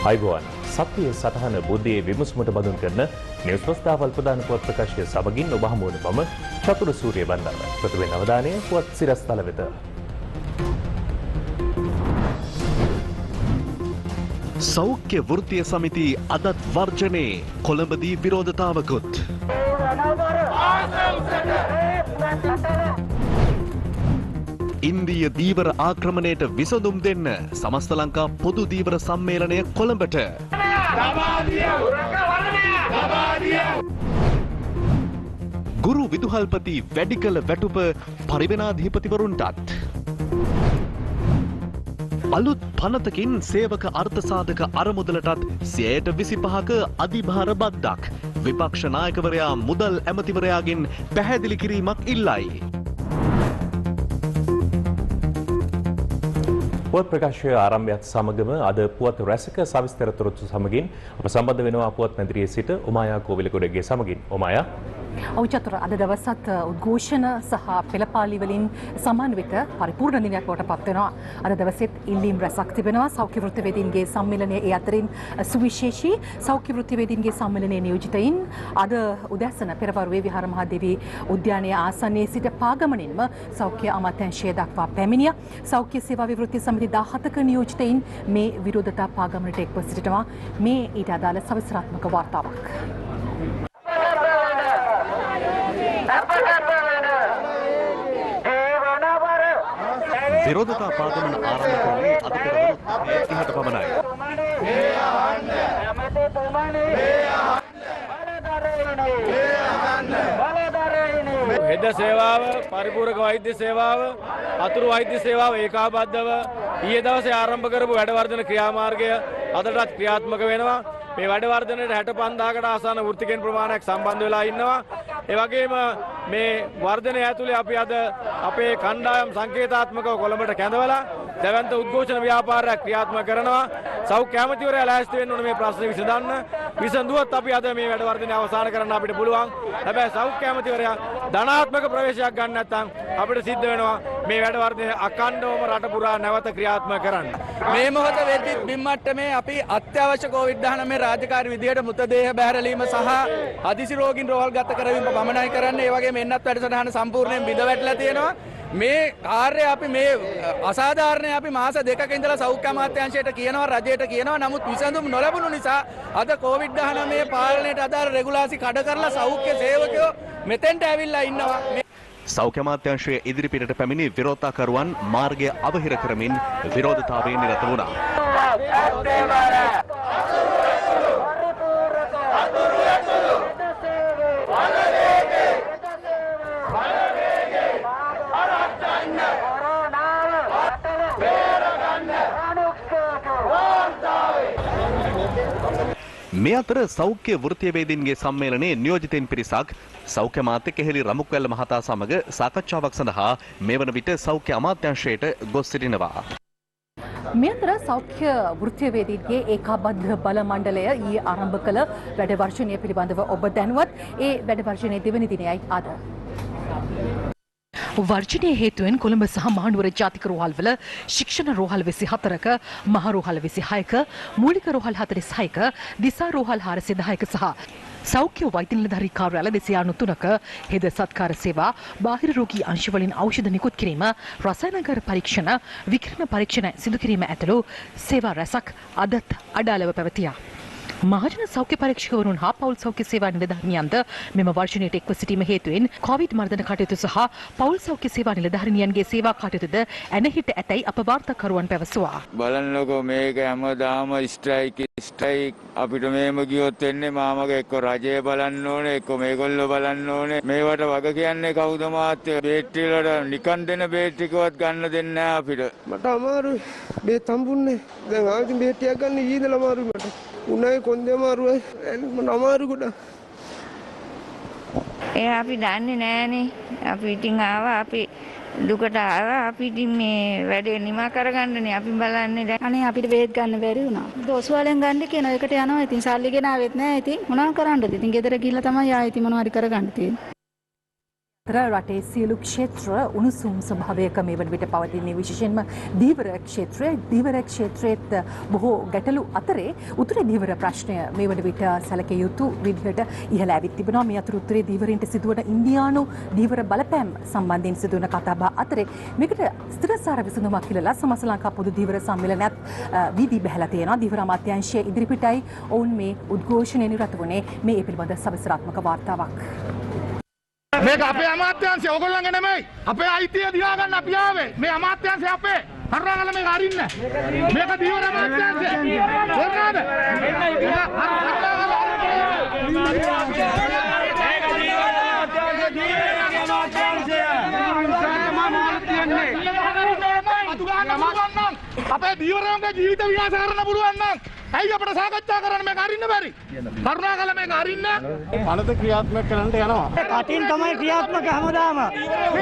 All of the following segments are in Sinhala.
අයිබෝවන් සත්‍යයේ සටහන බුද්ධියේ විමසුමට බඳුන් කරන නිවුස්ෆර්ස්ට් දහවල් ප්‍රධාන පුවත් ප්‍රකාශය සමගින් ඔබ හමුවන මම චතුර සූරිය බණ්ඩාර. ප්‍රථමයෙන් අවධානය පුවත් සිරස්තල වෙත. සෞඛ්‍ය වෘත්තීය සමිති අදත් වර්ජනේ කොළඹදී විරෝධතාවකුත්. ඉන්දීය දීවර ආක්‍රමණයට විසඳුම් දෙන්න සමස්ත ලංකා පොදු දීවර සම්මේලනය කොළඹට. ගුරු විදුහල්පති වැඩි කළ වැටුප පරිවෙනාධිපතිවරුන්ටත්. අලුත් පනතකින් සේවක අර්ථසාධක අරමුදලටත් 25%ක අධිභාර බද්දක්. විපක්ෂ නායකවරයා මුදල් ඇමතිවරයාගෙන් පැහැදිලි කිරීමක් ඉල්ලයි. පුවත් ප්‍රකාශය ආරම්භයත් සමගම අද පුවත් රැසක සවිස්තර තොරතුරු සමගින් අප සම්බන්ධ වෙනවා පුවත් මැදිරියේ සිට උමායා කෝවිලගොඩගේ සමගින්. උමායා ඔව් අද දවසත් උද්ඝෝෂණ සහ පෙළපාලි වලින් සමන්විත පරිපූර්ණ දිනයක් බවට පත් වෙනවා. අද දවසෙත් ඉල්ලීම් රැසක් තිබෙනවා. සෞඛ්‍ය වෘත්තිවේදීන්ගේ සම්මේලනයේ ඒ අතරින් සුවිශේෂී සෞඛ්‍ය වෘත්තිවේදීන්ගේ සම්මේලනයේ නියෝජිතයින් අද උදැසන පෙරවරුවේ විහාර මහදේවී උද්‍යානයේ ආසන්නයේ සිට පාගමනින්ම සෞඛ්‍ය අමාත්‍යාංශය දක්වා පැමිණියා. සෞඛ්‍ය සේවා විවෘත්ති සමිති 17ක නියෝජිතයින් මේ විරෝධතා පාගමනට එක්ව සිටිනවා. මේ ඊට අදාළ සවිස්තරාත්මක වාර්තාවක්. විරෝධතා පාගමන ආරම්භ කරන්නේ අද පෙරවරු 30ට පමණයි. හෙද සේවාව, පරිපූර්ණක වෛද්‍ය සේවාව, අතුරු වෛද්‍ය සේවාව ඒකාබද්ධව ඊයේ දවසේ ආරම්භ කරපු වැඩවර්ධන ක්‍රියාමාර්ගය අදටත් ක්‍රියාත්මක වෙනවා. මේ වැඩවර්ධනයට 65000කට ආසන්න වෘත්තිකයන් ප්‍රමාණයක් සම්බන්ධ වෙලා ඉන්නවා. ඒ වගේම මේ වර්ධනය ඇතුලේ අපි අද අපේ කණ්ඩායම් සංකේතාත්මකව කොළඹට කැඳවලා දැවැන්ත උද්ඝෝෂණ ව්‍යාපාරයක් ක්‍රියාත්මක කරනවා. සෞඛ්‍ය ඇමතිවරයා ලෑස්ති වෙන්න ඕනේ මේ ප්‍රශ්නේ විසඳන්න. විසඳුවොත් අපි අද මේ වැඩවර්ධනය අවසන් කරන්න අපිට පුළුවන්. හැබැයි සෞඛ්‍ය ඇමතිවරයා ධනාත්මක ප්‍රවේශයක් ගන්න නැත්නම් අපිට සිද්ධ වෙනවා මේ වැඩවර්ධනය අඛණ්ඩවම රට පුරා නැවත ක්‍රියාත්මක කරන්න. මේ මොහොත වෙද්දී බිම්මට්ටමේ අපි අත්‍යවශ්‍ය COVID-19 රාජකාරී විදියට මృతදේහ බැහැරලීම සහ හදිසි රෝගීන් රෝහල්ගත කරවීම පමණයි කරන්නේ. ඒ වගේම එන්නත් වැඩසටහන සම්පූර්ණයෙන් බිඳ වැටලා තියෙනවා. මේ කාර්යය අපි මේ අසාධාරණයි අපි මාස 2ක ඉඳලා සෞඛ්‍ය අමාත්‍යාංශයට කියනවා රජයට කියනවා. නමුත් විසඳුම් නොලැබුණු නිසා අද COVID-19 පාලනයට අදාළ රෙගුලාසි කඩ කරලා සෞඛ්‍ය සේවකයෝ මෙතෙන්ට ඇවිල්ලා ඉන්නවා. සෞඛ්‍ය අමාත්‍යාංශයේ ඉදිරිපිටට පැමිණි විරෝධතාකරුවන් මාර්ගය අවහිර කරමින් විරෝධතාවයේ නිරත වුණා. මේ අතර සෞඛ්‍ය වෘත්තීයවේදීන්ගේ සම්මේලනයේ නියෝජිතයින් පිරිසක් සෞඛ්‍ය අමාත්‍ය කෙහෙලි රමුක්වැල්ල මහතා සමග සාකච්ඡාවක් සඳහා මේ වන විට සෞඛ්‍ය අමාත්‍යාංශයට ගොස් සිටිනවා. මේ අතර සෞඛ්‍ය වෘත්තීයවේදීන්ගේ ඒකාබද්ධ බල මණ්ඩලය ඊයේ ආරම්භ කළ වැඩ වර්ෂණය පිළිබඳව ඔබ දැනුවත්. ඒ වැඩ වර්ෂණයේ දෙවැනි දිනයයි අද. වර්ජනය හේතුවෙන් කොළඹ සහ මහනුවර ජාතික රෝහල්වල ශික්ෂණ රෝහල් 24ක, මහ රෝහල් 26ක, මූලික රෝහල් 46ක, දිසා රෝහල් 410ක සහ සෞඛ්‍ය වෛද්‍ය නිලධාරී කාර්යාල 293ක හෙද සත්කාර සේවා, බාහිර රෝගී අංශ වලින් ඖෂධ නිකුත් කිරීම, රසායනගාර පරීක්ෂණ, විකිරණ පරීක්ෂණ සිදු කිරීම ඇතුළු සේවා රැසක් අදත් අඩාලව පැවතියා. මහජන සෞඛ්‍ය පරීක්ෂකවරුන් හා පවුල් සෞඛ්‍ය සේවා නිලධාරිනියන්ද මෙම වර්ෂණයට එක්ව සිටීම හේතුවෙන් කොවිඩ් මර්ධන කටයුතු සහ පවුල් සෞඛ්‍ය සේවා නිලධාරිනියන්ගේ සේවා කටයුතුද ඇනහිට ඇතැයි අප වාර්තාකරුවන් පැවසුවා. බලන්නකෝ මේක හැමදාම ස්ට්‍රයික් අපිට මේම ගියොත් වෙන්නේ මාමග එක්ක රජය බලන්න ඕනේ එක්ක මේගොල්ලෝ බලන්න ඕනේ. මේවට වග කියන්නේ කවුද මාත්‍ය? බේට්ටි වලට නිකන් දෙන බේට්ටිකවත් ගන්න දෙන්නේ නැහැ අපිට. මට අමාරුයි. බේත් හම්බුන්නේ. දැන් ආයෙත් බේට්ටියක් ගන්න ඊදලා අමාරුයි මට. උනායි කොන්දේ අමාරුයි. මම අමාරු ගොඩ. අපි දන්නේ නෑනේ. අපි ඉතින් ආවා අපි දුකට ආවා අපි ඉතින් මේ වැඩේ නිමා කරගන්නනේ අපි බලන්නේ දැන්. අනේ අපිට වේත් ගන්න බැරි වුණා. දොස්වලෙන් ගන්න කියන එකට යනවා. ඉතින් සල්ලි ගෙනාවෙත් නෑ. ඉතින් මොනවා කරන්නද? ඉතින් ගෙදර ගිහිල්ලා තමයි ආයෙත් මොනවා හරි කරගන්න තියෙන්නේ. රටේ සියලු ක්ෂේත්‍ර උණුසුම් ස්වභාවයක මේ වන විට පවතින්නේ විශේෂයෙන්ම ධීවර ක්ෂේත්‍රය. ධීවර ක්ෂේත්‍රයේත් බොහෝ ගැටලු අතරේ උතුරේ ධීවර ප්‍රශ්නය මේ වන විට සැලකිය යුතු විදිහට ඉහළ ඇවිත් තිබෙනවා. මේ අතර උතුරේ ධීවරින්ට සිදුවන ඉන්දියානු ධීවර බලපෑම් සම්බන්ධයෙන් සිදුවන කතාබහ අතරේ මේකට ස්ථිරසාර විසඳුමක් කියලා සමස්ත ලංකා පොදු ධීවර සම්මේලනයත් වීදී බැහැලා තියෙනවා. ධීවර අමාත්‍යාංශයේ ඉදිරිපිටයි ඔවුන් මේ උද්ඝෝෂණය නිරත වුණේ. මේ ඒ පිළිබඳ සවිස්තරාත්මක වාර්තාවක්. මේක අපේ අමාත්‍යාංශය ඕගොල්ලන්ගේ නෙමෙයි. අපේ අයිතිය දිනා ගන්න අපි ආවේ. මේ අමාත්‍යාංශය අපේ. කරුණාකරලා මේක අරින්න. මේක දීවර අමාත්‍යාංශය. තේරුණාද? අපේ දීවරයන්ගේ ජීවිත විනාශ කරන්න පුළුවන් නම් ඇයි අපිට සාකච්ඡා කරන්න මේක අරින්න බැරි? කරුණාකරලා මේක අරින්න. පනත ක්‍රියාත්මක කරන්න යනවා. කටින් තමයි ක්‍රියාත්මක හැමදාම.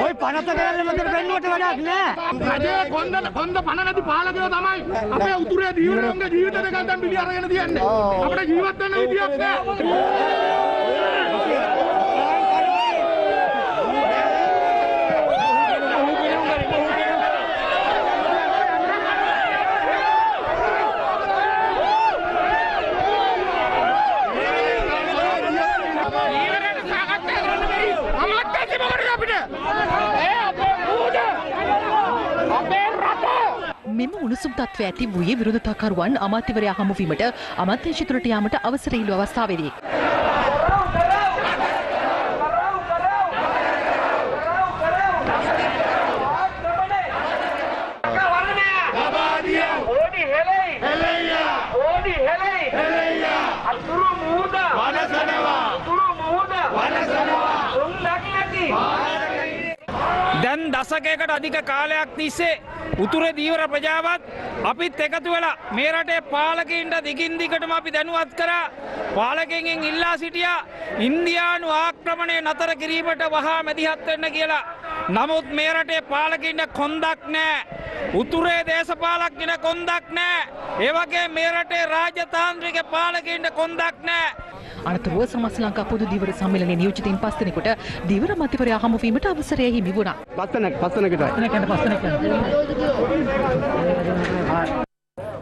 ওই පනත කරන්නේ මතර වෙන්නවට වැඩක් නෑ. රජේ කොන්ද පන නැති පාලකයෝ තමයි අපේ උතුරේ දීවරයන්ගේ ජීවිත දෙක දැන් පිළි අරගෙන තියන්නේ. අපිට ජීවත් වෙන්න විදියක් නෑ. මෙම උණුසුම් තත්ත්වය ඇති වූයේ විරෝධතාකරුවන් අමාත්‍යවරයා හමුවීමට අමාත්‍යාංශ තුළට යාමට අවසර ඉල්ලූ අවස්ථාවේදී. දැන් දශකයකට අධික කාලයක් තිස්සේ උතුරේ දීවර ප්‍රජාවත් අපිත් එකතු වෙලා මේ රටේ පාලකයින්ට දිගින් දිගටම අපි දැනුවත් කරා. පාලකයන්ගෙන් ඉල්ලා සිටියා ඉන්දියානු ආක්‍රමණය නතර කිරීමට වහා මැදිහත් වෙන්න කියලා. නමුත් මේ රටේ පාලකයින්ට කොන්දක් නැහැ. උතුරේ දේශපාලකයින්ට කොන්දක් නැහැ. ඒ වගේ මේ රටේ රාජතාන්ත්‍රික පාලකයින්ට කොන්දක් නැහැ. අනතුරුව සමස්ත ලංකා පොදු ධීවර සම්මේලනයේ නියෝජිතින් 5 දෙනෙකුට ධීවර මන්ත්‍රීවරයා හමු වීමට අවසරය හිමි වුණා.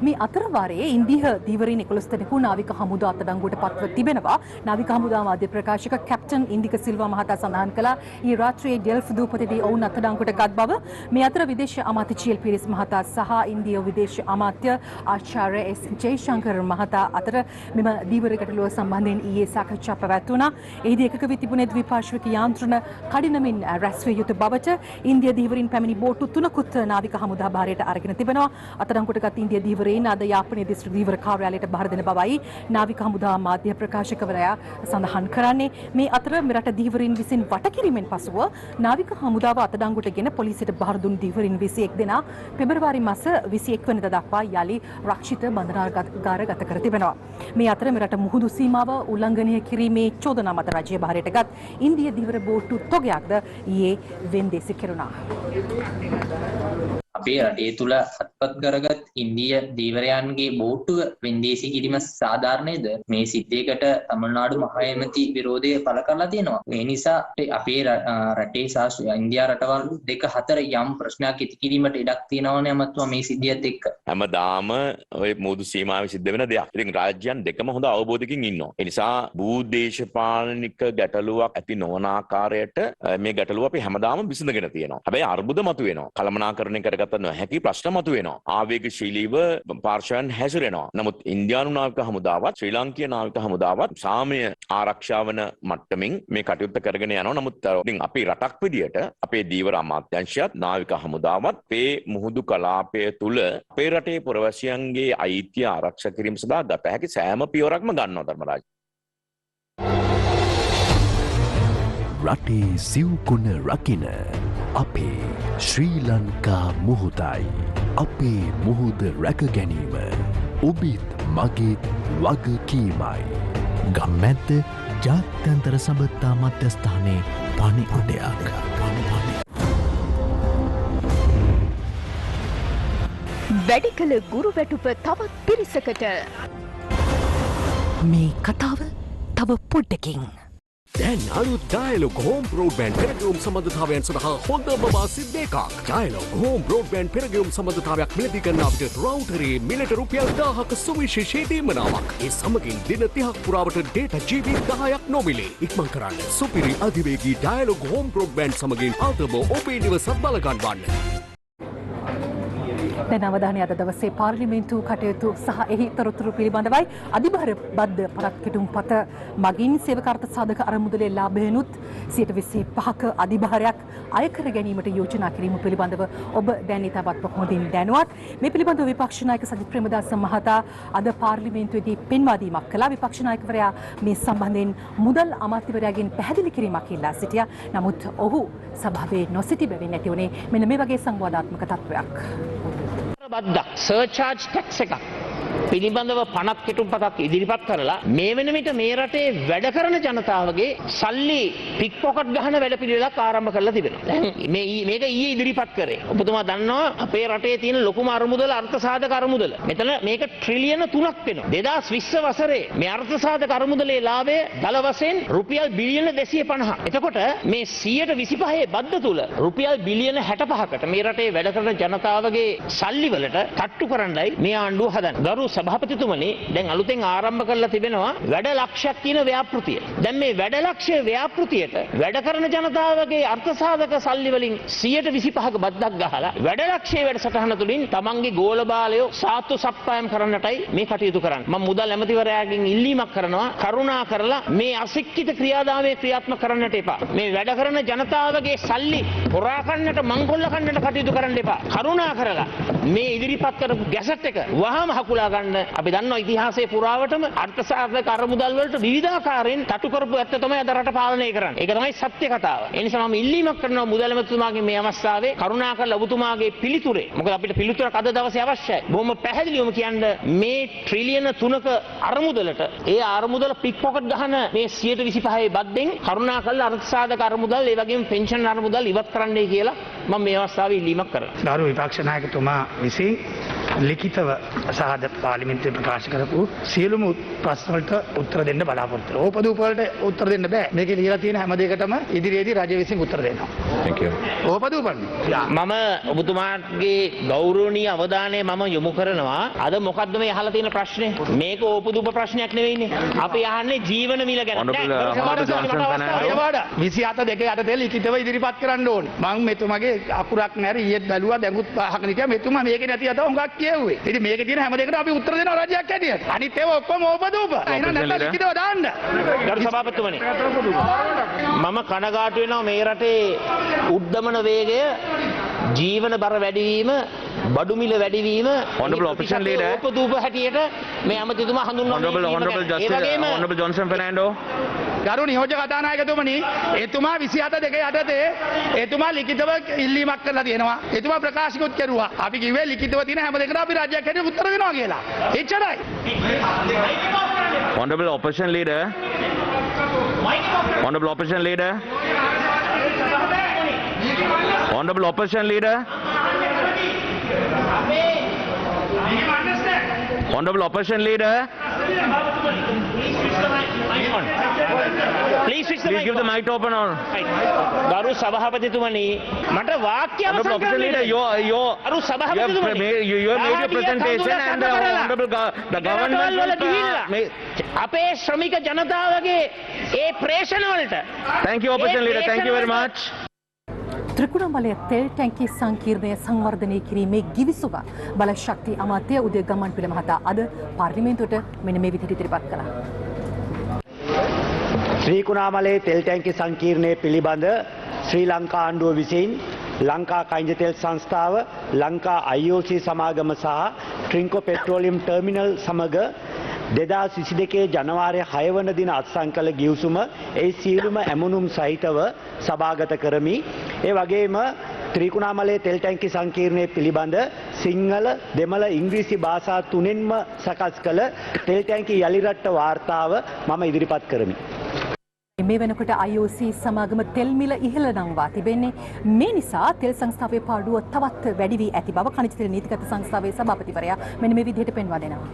මේ අතර වාරයේ ඉන්දිය ධීවරින් 11 දෙනෙකු නාවික හමුදා අත්අඩංගුවට පත්ව තිබෙනවා. නාවික හමුදා මාධ්‍ය ප්‍රකාශක කැප්ටන් ඉන්දික සිල්වා මහතා සඳහන් කළා ඊ රාත්‍රියේ ඩෙල්ෆ් දූපතේදී ඔවුන් අත්අඩංගුවට ගත් බව. මේ අතර විදේශ අමාත්‍ය චීල් පීරිස් මහතා සහ ඉන්දිය විදේශ අමාත්‍ය ආචාර්ය එස් ජයශංකර් මහතා අතර මෙම ධීවර ගැටලුව සම්බන්ධයෙන් ඊයේ සාකච්ඡා පැවැත්වුණා. එහිදී එකක වී තිබුණේ ද්විපාර්ශ්වික යාන්ත්‍රණ කඩිනමින් රැස්විය යුතු බවට ඉන්දිය ධීවරින් පැමිණි බෝට්ටු 3කුත් නාවික හමුදා භාරයට අරගෙන තිබෙනවා. අත්අඩංගුවට ගත් ඉන්දිය ධීවරේ අද යාපනයේ දිස්ත්‍රික් ධීවර කාර්යාලයට බාර දෙන බවයි නාවික හමුදා මාධ්‍ය ප්‍රකාශකවරයා සඳහන් කරන්නේ. මේ අතර මෙරට ධීවරින් විසින් වටකිරීමෙන් පසුව නාවික හමුදාව අත්අඩංගුවටගෙන පොලිසියට බාර දුන් ධීවරින් 21 දෙනා පෙබරවාරි මාස 21 වෙනිදා දක්වා යලි රක්ෂිත බන්ධනාගාරගත කර තිබෙනවා. මේ අතර මෙරට මුහුදු සීමාව උල්ලංඝනය කිරීමේ චෝදනා මත රජය බාරයට ගත් ඉන්දිය ධීවර බෝට්ටු තොගයක්ද ඊයේ වෙන්දේසි කෙරුණා. අපේ රටේ තුල අත්පත් කරගත් ඉන්දිය ධීවරයන්ගේ බෝට්ටුව වෙන්දේසි කිරීම සාධාරණේද? මේ සිද්ධියකට තමිල්නාඩු මහ ඇමති විරෝධය පළ කරලා තියෙනවා. ඒ නිසා අපේ රටේ සහ ඉන්දියා රටවල් දෙක අතර යම් ප්‍රශ්නයක් ඉති කිරීමට ඉඩක් තියෙනවනේ අමතුවා මේ සිද්ධියත් එක්ක. හැමදාම ඔය මුහුදු සීමාවේ සිද්ධ වෙන දෙයක්. ඉතින් රාජ්‍යයන් දෙකම හොඳ අවබෝධයකින් ඉන්නවා. ඒ නිසා භූදේශපාලනික ගැටලුවක් ඇති නොවන ආකාරයට මේ ගැටලුව අපි හැමදාම විසඳගෙන තියෙනවා. හැබැයි අර්බුද මතුවෙනවා. කළමනාකරණය කරගත්ත නොහැකි ප්‍රශ්න මතුවෙනවා. ආවේගශීලීව පාර්ශවයන් හැසිරෙනවා. නමුත් ඉන්දියානු නාවික හමුදාවත් ශ්‍රී ලාංකීය නාවික හමුදාවත් සාමය ආරක්ෂා වන මට්ටමින් මේ කටයුත්ත කරගෙන යනවා. නමුත් ඉතින් අපේ රටක් විදියට අපේ ධීවර අමාත්‍යාංශයත් නාවික හමුදාවත් මේ මුහුදු කලාපය තුල අපේ රටේ පුරවැසියන්ගේ අයිතිය ආරක්ෂා කිරීම සඳහා ගත හැකි සෑම පියවරක්ම ගන්නවා ධර්මරාජ්. රටේ සිව්කුණ රකින අපේ ශ්‍රී ලංකා මුහුදයි. අපේ මුහුද රැක ගැනීම ඔබිත් මගේත් වගකීමයි. ගම්මැද්ද ජාත්‍යන්තර සබත්තා මධ්‍යස්ථානයේ පණිපුඩයක්. වැඩි කළ ගුරු වැටුප තවත් පිරිසකට. මේ කතාව තව පොඩ්ඩකින් දැන් අලුත් ඩයලොග් හෝම් බ්‍රෝඩ්බෑන්ඩ් පෙරගැවුම් සම්බන්ධතාවයන් සඳහා හොඳම වාසි දෙකක්. ඩයලොග් හෝම් බ්‍රෝඩ්බෑන්ඩ් පෙරගැවුම් සම්බන්ධතාවයක් මිලදී ගන්නා විට රවුටරේ මිලට රුපියල් 1000ක සුවිශේෂී දීමනාවක්. ඒ සමගින් දින 30ක් පුරාවට ඩේටා GB 10ක් නොමිලේ. ඉක්මන් කරන්න. සුපිරි අධිවේගී ඩයලොග් හෝම් බ්‍රෝඩ්බෑන්ඩ් සමගින් අදම ඔබේ නිවසත් බලගන්වන්න. දැන් අවධානය අද දවසේ පාර්ලිමේන්තු කටයුතු සහ එහි තොරතුරු පිළිබඳවයි. අධිභාර බද්ධ පරක් කෙටුම්පත මගින් සේවකාර්ථ සාධක අරමුදලේ ලාභයනුත් 25%ක අධිභාරයක් අය කර ගැනීමට යෝජනා කිරීම පිළිබඳව ඔබ දැන් ඉතාමත් හොඳින් දැනුවත්. මේ පිළිබඳව විපක්ෂ නායක සජිත් ප්‍රේමදාස මහතා අද පාර්ලිමේන්තුවේදී පෙන්වා දීමක් කළා. විපක්ෂ නායකවරයා මේ සම්බන්ධයෙන් මුදල් අමාත්‍යවරයාගෙන් පැහැදිලි කිරීමක් ඉල්ලා සිටියා. නමුත් ඔහු සභාවේ නොසිටි බැවින් ඇති වුණේ මෙන්න මේ වගේ සංවාදාත්මක තත්ත්වයක්. බද්දක් සර්චාර්ජ් ටැක්ස් එකක් පිළිබඳව පනත් කෙටුම්පතක් ඉදිරිපත් කරලා මේ වෙන විට මේ රටේ වැඩ කරන ජනතාවගේ සල්ලි පික් පොකට් ගහන වැඩපිළිවෙලක් ආරම්භ කරලා තිබෙනවා. දැන් මේක ඊයේ ඉදිරිපත් කරේ. ඔබතුමා දන්නවා අපේ රටේ තියෙන ලොකුම අරමුදල අර්ථසාධක අරමුදල. මෙතන මේක ට්‍රිලියන 3ක් වෙනවා. 2020 වසරේ මේ අර්ථසාධක අරමුදලේ ලාභය දල වශයෙන් රුපියල් බිලියන 250. එතකොට මේ 125 බද්ද තුල රුපියල් බිලියන 65කට මේ රටේ වැඩ කරන ජනතාවගේ සල්ලි වලට තට්ටු කරන්නයි මේ ආණ්ඩුව හදන්නේ. ගරු සභාපතිතුමනි දැන් අලුතෙන් ආරම්භ කරලා තිබෙනවා වැඩ ලක්ෂයක් කියන ව්‍යාපෘතිය. දැන් මේ වැඩ ලක්ෂ්‍ය ව්‍යාපෘතියට වැඩ කරන ජනතාවගේ අර්ථසාධක සල්ලි වලින් 125ක බද්දක් ගහලා වැඩ ලක්ෂ්‍ය වැඩසටහන තුලින් තමන්ගේ ගෝලබාලය සාත්තු සප්පායම් කරන්නටයි මේ කටයුතු කරන්නේ. මම මුදල් ඇමතිවරයාගෙන් ඉල්ලීමක් කරනවා කරුණා කරලා මේ අශික්ෂිත ක්‍රියාදාමයේ ක්‍රියාත්මක කරන්නට එපා. මේ වැඩ කරන ජනතාවගේ සල්ලි හොරා කන්නට මංකොල්ල කන්නට කටයුතු කරන්න එපා. කරුණා කරලා මේ ඉදිරිපත් කරපු ගැසට් එක වහාම හකුලා ගන්න. අපි දන්නවා ඉතිහාසයේ පුරාවටම අර්ථසාධක අරමුදල් වලට විවිධාකාරයෙන් තටු කරපු ඇත්ත තමයි අද රට පාලනය කරන්නේ. ඒක තමයි සත්‍ය කතාව. ඒ නිසා මම ඉල්ලීමක් කරනවා මුදල් ඇමතිතුමාගේ මේ අවස්ථාවේ කරුණාකරලා ඔබතුමාගේ පිළිතුරේ මොකද අපිට පිළිතුරක් අද දවසේ අවශ්‍යයි. බොහොම පැහැදිලිවම කියන්න මේ ට්‍රිලියන 3ක අරමුදලට ඒ අරමුදල පික් පොකට් ගහන මේ 125 බද්දෙන් කරුණාකරලා අර්ථසාධක අරමුදල් ඒ වගේම පෙන්ෂන් අරමුදල් ඉවත් කරන්නයි කියලා මම මේ අවස්ථාවේ ඉල්ලීමක් කරනවා. ගරු විපක්ෂ නායකතුමා විසින් ලිඛිතව සහද පාර්ලිමේන්තුවේ ප්‍රකාශ කරපු සියලුම ප්‍රශ්න වලට උත්තර දෙන්න බලාපොරොත්තු වෙනවා. ඕපදූප වලට උත්තර දෙන්න බෑ. මේකේ ලියලා තියෙන හැම දෙයකටම ඉදිරියේදී රජය විසින් උත්තර දෙනවා. Thank you. ඕපදූපන්නේ. මම ඔබතුමාගේ ගෞරවනීය අවධානය මම යොමු කරනවා. අද මොකද්ද මේ අහලා තියෙන ප්‍රශ්නේ? මේක ඕපදූප ප්‍රශ්නයක් නෙවෙයිනේ. අපි අහන්නේ ජීවන මිල ගැන. 27 යටතේ ලිඛිතව ඉදිරිපත් කරන්න ඕනේ. මම මෙතුමගේ අකුරක් නැර ඊයේත් බැලුවා දැඟුත් අහගෙන හිටියා. මෙතුමා මේකේ නැති අතව හුඟක් කියෙව්වේ. ඉතින් මේකේ තියෙන හැම දෙයකටම අපි උත්තර දෙනවා රජයක් හැටියට. අනිත් ඒවා ඔක්කොම ඕපදූප. එහෙනම් නැත්නම් ලිඛිතව දාන්න. ගරු සභාපතිතුමනි. මම කනගාටු වෙනවා මේ රටේ උද්දමන වේගය ජීවන බර වැඩිවීම බඩු මිල වැඩිවීම Honorable Opposition Leader ඕපදූප හැටියට මේ ඇමතිතුමා හඳුන්වන්නේ. Honorable Johnson Fernando ගරු නියෝජ්‍ය කතානායකතුමනි එතුමා 27 යටතේ එතුමා ලිඛිතව ඉල්ලීමක් කරලා තියෙනවා. එතුමා ප්‍රකාශිකුත් කෙරුවා. අපි කිව්වේ ලිඛිතව තියෙන හැම දෙයකටම අපි රාජ්‍යයක් හැටියට උත්තර දෙනවා කියලා. එච්චරයි. Honorable Opposition Leader Honorable Opposition Leader Honorable Opposition Leader Honorable Opposition Leader Please give the mic to open on. ගරු සභාපතිතුමනි මට වාක්‍ය අවසන් කරන්න ගරු සභාපතිතුමනි you made your presentation and the government will අපේ ශ්‍රමික ජනතාවගේ ඒ ප්‍රේෂණ වලට Thank you Opposition Leader. Thank you very much. Trincomalee තෙල් ටැංකි සංකීර්ණය සංවර්ධනය කිරීමේ ගිවිසුම බලශක්ති අමාත්‍ය උදය ගමන්පිල මහතා අද පාර්ලිමේන්තුවට මෙන්න මේ විදිහට ඉදිරිපත් කළා. ශ්‍රීකුණාමලයේ තෙල් ටැංකි සංකීර්ණය පිළිබඳ ශ්‍රී ලංකා ආණ්ඩුව විසින් ලංකා කයින්ජ තෙල් සංස්ථාව ලංකා IOC සමාගම සහ ට්‍රින්කෝ පෙට්‍රෝලියම් ටර්මිනල් සමග 2022 ජනවාරි 6 වන දින අත්සන් කළ ගිවිසුම ඒ සියලුම ඇමුණුම් සහිතව සභාගත කරමි. ඒ වගේම ත්‍රිකුණාමලයේ තෙල් ටැංකි සංකීර්ණය පිළිබඳ සිංහල දෙමළ ඉංග්‍රීසි භාෂා තුනෙන්ම සකස් කළ තෙල් ටැංකි යලිරට්ට වාර්තාව මම ඉදිරිපත් කරමි. මේ වෙනකොට IOC සමාගම තෙල් මිල ඉහළ නංවා තිබෙන්නේ. මේ නිසා තෙල් සංස්ථාවේ පාඩුව තවත් වැඩි වී ඇති බව ඛනිජ තෙල් නීතිගත සංස්ථාවේ සභාපතිවරයා මෙන්න මේ විදිහට පෙන්වා දෙනවා.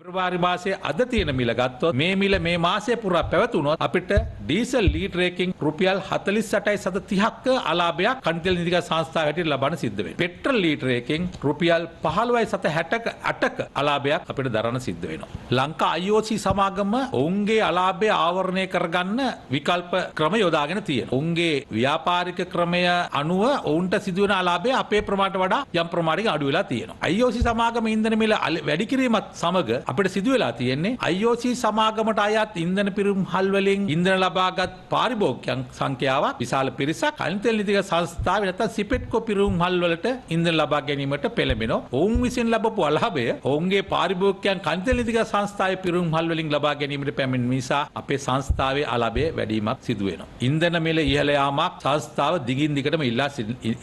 පෙබරවාරි මාසයේ අද තියෙන මිල ගත්තොත් මේ මිල මේ මාසය පුරා පැවතුනොත් අපිට ඩීසල් ලීටරයකින් රුපියල් 48.30ක අලාභයක් කන්තිල් නීතිගත සංස්ථාව හැටියට ලබන්න සිද්ධ වෙනවා. පෙට්‍රල් ලීටරයකින් රුපියල් 15.68ක අලාභයක් අපිට දරන්න සිද්ධ වෙනවා. ලංකා IOC සමාගම ඔවුන්ගේ අලාභය ආවරණය කරගන්න විකල්ප ක්‍රම යොදාගෙන තියෙනවා. ඔවුන්ගේ ව්‍යාපාරික ක්‍රමය අනුව ඔවුන්ට සිදුවෙන අලාභය අපේ ප්‍රමාණයට වඩා යම් ප්‍රමාණයක අඩු වෙලා තියෙනවා. IOC සමාගම ඉන්ධන මිල වැඩි කිරීමත් සමග අපිට සිදු වෙලා තියෙන්නේ IOC සමාගමට අයත් ඉන්ධන පිරිම්හල් වලින් ඉන්ධන ලබාගත් පාරිභෝගිකයන් සංඛ්‍යාවක් විශාල පිරිසක් කනිතෙල් නීතික සංස්ථාවේ නැත්නම් සිපෙට්කෝ පිරිම්හල් වලට ඉන්ධන ලබා ගැනීමට පෙළඹෙනවා. ඔවුන් විසින් ලබපු අලාභය ඔවුන්ගේ පාරිභෝගිකයන් කනිතෙල් නීතික සංස්ථාවේ පිරිම්හල් වලින් ලබා ගැනීමට පැමිණෙන නිසා අපේ සංස්ථාවේ අලාභය වැඩිවීමක් සිදු වෙනවා. ඉන්ධන මිල ඉහළ යාමක් සංස්ථාව දිගින් දිගටම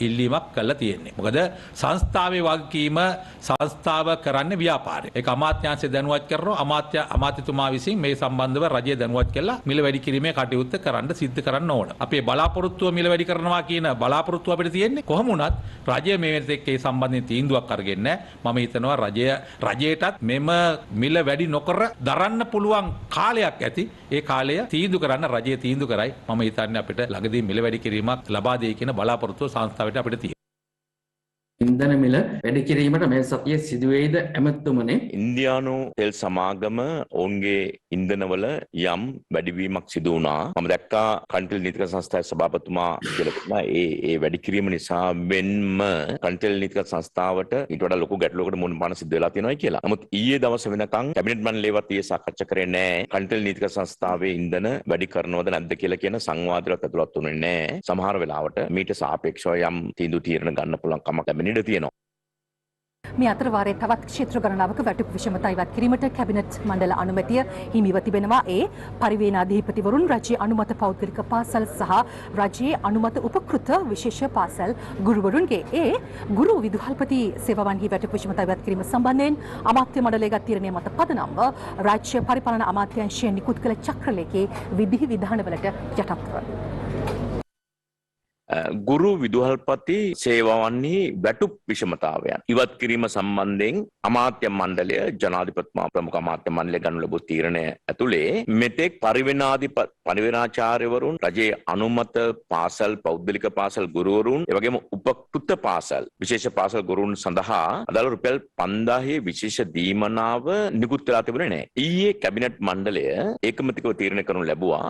ඉල්ලීමක් කළා තියෙන්නේ. මොකද සංස්ථාවේ වගකීම සංස්ථාව කරන්නේ ව්‍යාපාරය. ඒක අමාත්‍යාංශය දැනුවත් කරනවා. අමාත්‍යතුමා විසින් මේ සම්බන්ධව රජය දැනුවත් කළා මිල වැඩි කිරීමේ කටයුත්ත කරන්න සිද්ධ කරන්න ඕන. අපේ බලාපොරොත්තුව මිල වැඩි කරනවා කියන බලාපොරොත්තුව අපිට තියෙන්නේ. කොහොම වුණත් රජය මේ වෙනතෙක් ඒ සම්බන්ධයෙන් තීන්දුවක් අරගෙන නැහැ. මම හිතනවා රජයටත් මෙම මිල වැඩි නොකර දරන්න පුළුවන් කාලයක් ඇති. ඒ කාලය තීන්දුව කරන්න රජය තීන්දුව කරයි. මම හිතන්නේ අපිට ළඟදී මිල වැඩි කිරීමක් ලබා දෙයි කියන බලාපොරොත්තුව සංස්ථාවට අපිට තියෙනවා. ඉන්ධන මිල වැඩි කිරීමට මේ සතියේ සිදුවේද ඇමතුමනේ? ඉන්දියානු තෙල් සමාගම ඔවුන්ගේ ඉන්ධනවල යම් වැඩිවීමක් සිදු වුණා. මම දැක්කා කන්ටිල් නීතික සංස්ථාවේ සභාපතිතුමා කියලා තිබුණා ඒ වැඩි කිරීම නිසා වෙන්ම කන්ටිල් නීතික සංස්ථාවට ඊට වඩා ලොකු ගැටලුවකට මුහුණ පාන සිද්ධ වෙලා තියෙනවා කියලා. නමුත් ඊයේ දවස් වෙනකන් කැබිනට් මණ්ඩලයේවත් ඊයේ සාකච්ඡා කරේ නැහැ. කන්ටිල් නීතික සංස්ථාවේ ඉන්ධන වැඩි කරනවද නැද්ද කියලා කියන සංවාදයක් ඇතුළත් වුණේ නැහැ. සමහර වෙලාවට මීට සාපේක්ෂව යම් තීන්දුව తీරන ගන්න පුළුවන් කමක් ලැබෙන්නේ තියෙනවා. මේ අතර වාරයේ තවත් ක්ෂේත්‍ර ගණනාවක වැටුප් විෂමතා ඉවත් කිරීමට කැබිනට් මණ්ඩල අනුමැතිය හිමිව තිබෙනවා. ඒ පරිවේනාධිපතිවරුන් රජයේ අනුමත පෞද්ගලික පාසල් සහ රජයේ අනුමත උපකෘත විශේෂ පාසල් ගුරුවරුන්ගේ ඒ ගුරු විදුහල්පති සේවාවන්හි වැටුප් විෂමතා ඉවත් කිරීම සම්බන්ධයෙන් අමාත්‍ය මණ්ඩලයේ ගත් තීරණය මත පදනම්ව රාජ්‍ය පරිපාලන අමාත්‍යාංශයෙන් නිකුත් කළ චක්‍රලේඛයේ විධි විධානවලට යටත්ව ගුරු විදුහල්පති සේවාවන්හි වැටුප් විෂමතාවයන් ඉවත් කිරීම සම්බන්ධයෙන් අමාත්‍ය මණ්ඩලය ජනාධිපතිතුමා ප්‍රමුඛ අමාත්‍ය මණ්ඩලය ගනු ලැබූ තීරණය ඇතුලේ මෙතෙක් පරිවේනාචාර්යවරුන් රජයේ අනුමත පාසල් පෞද්ගලික පාසල් ගුරුවරුන් එවැගේම උපකෘත පාසල් විශේෂ පාසල් ගුරුවරුන් සඳහා අදාළ රුපියල් 5000 විශේෂ දීමනාව නිකුත් කරලා තිබුණේ නැහැ. ඊයේ කැබිනට් මණ්ඩලය ඒකමතිකව තීරණය කරනු ලැබුවා.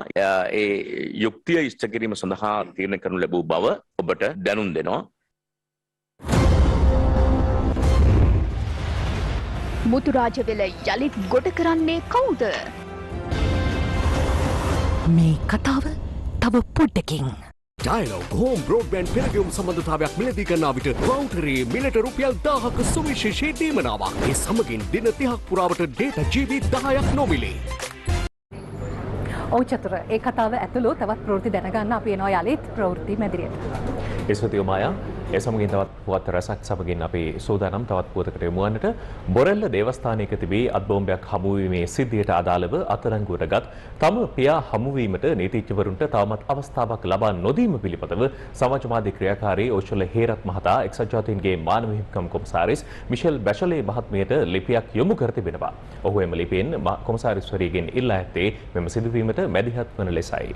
ඒ යුක්තිය ඉෂ්ට කිරීම සඳහා තීරණය කරනු ලැබූ බව ඔබට දැනුම් දෙනවා. මුතුරාජවෙල යළිත් ගොඩ කරන්නේ කවුද? මේ කතාව තව පොඩ්ඩකින්. ඩයලොග් හෝම් බ්‍රෝඩ්බෑන්ඩ් පෙරගැවුම් සම්බන්ධතාවයක් මිලදී ගන්නාවිට රවුටරේ මිලට රුපියල් 1000ක සුවිශේෂී දීමනාවක්. ඒ සමගින් දින 30ක් පුරාවට ඩේටා GB 10ක් නොමිලේ. ඔව් චතුර, ඒ කතාව ඇතුළු තවත් ප්‍රවෘත්ති දැනගන්න අපි එනවා යාලීත් ප්‍රවෘත්ති මැදිරියට. ස්තුතියි මායා. ඒ සමගින් තවත් පුවත් රසක් සමගින් අපි සූදානම් තවත් පුවතකට යමු වන්නට. බොරැල්ල දේවස්ථානයක තිබී අත්බෝම්බයක් හමුවීමේ සිද්ධියට අදාළව අත්අඩංගුවටගත් තම පියා හමුවීමට නීතිඥවරුන්ට තවමත් අවස්ථාවක් ලබා නොදීම පිළිබඳව සමාජ මාධ්‍ය ක්‍රියාකාරී ඕෂල හේරත් මහතා එක්සත් ජාතීන්ගේ මානව හිමිකම් කොමසාරිස් මිෂෙල් බැෂලේ මහත්මියට ලිපියක් යොමු කර තිබෙනවා. ඔහු එම ලිපියෙන් කොමසාරිස්වරියගෙන් ඉල්ලා ඇත්තේ මෙම සිදුවීමට මැදිහත් වන ලෙසයි.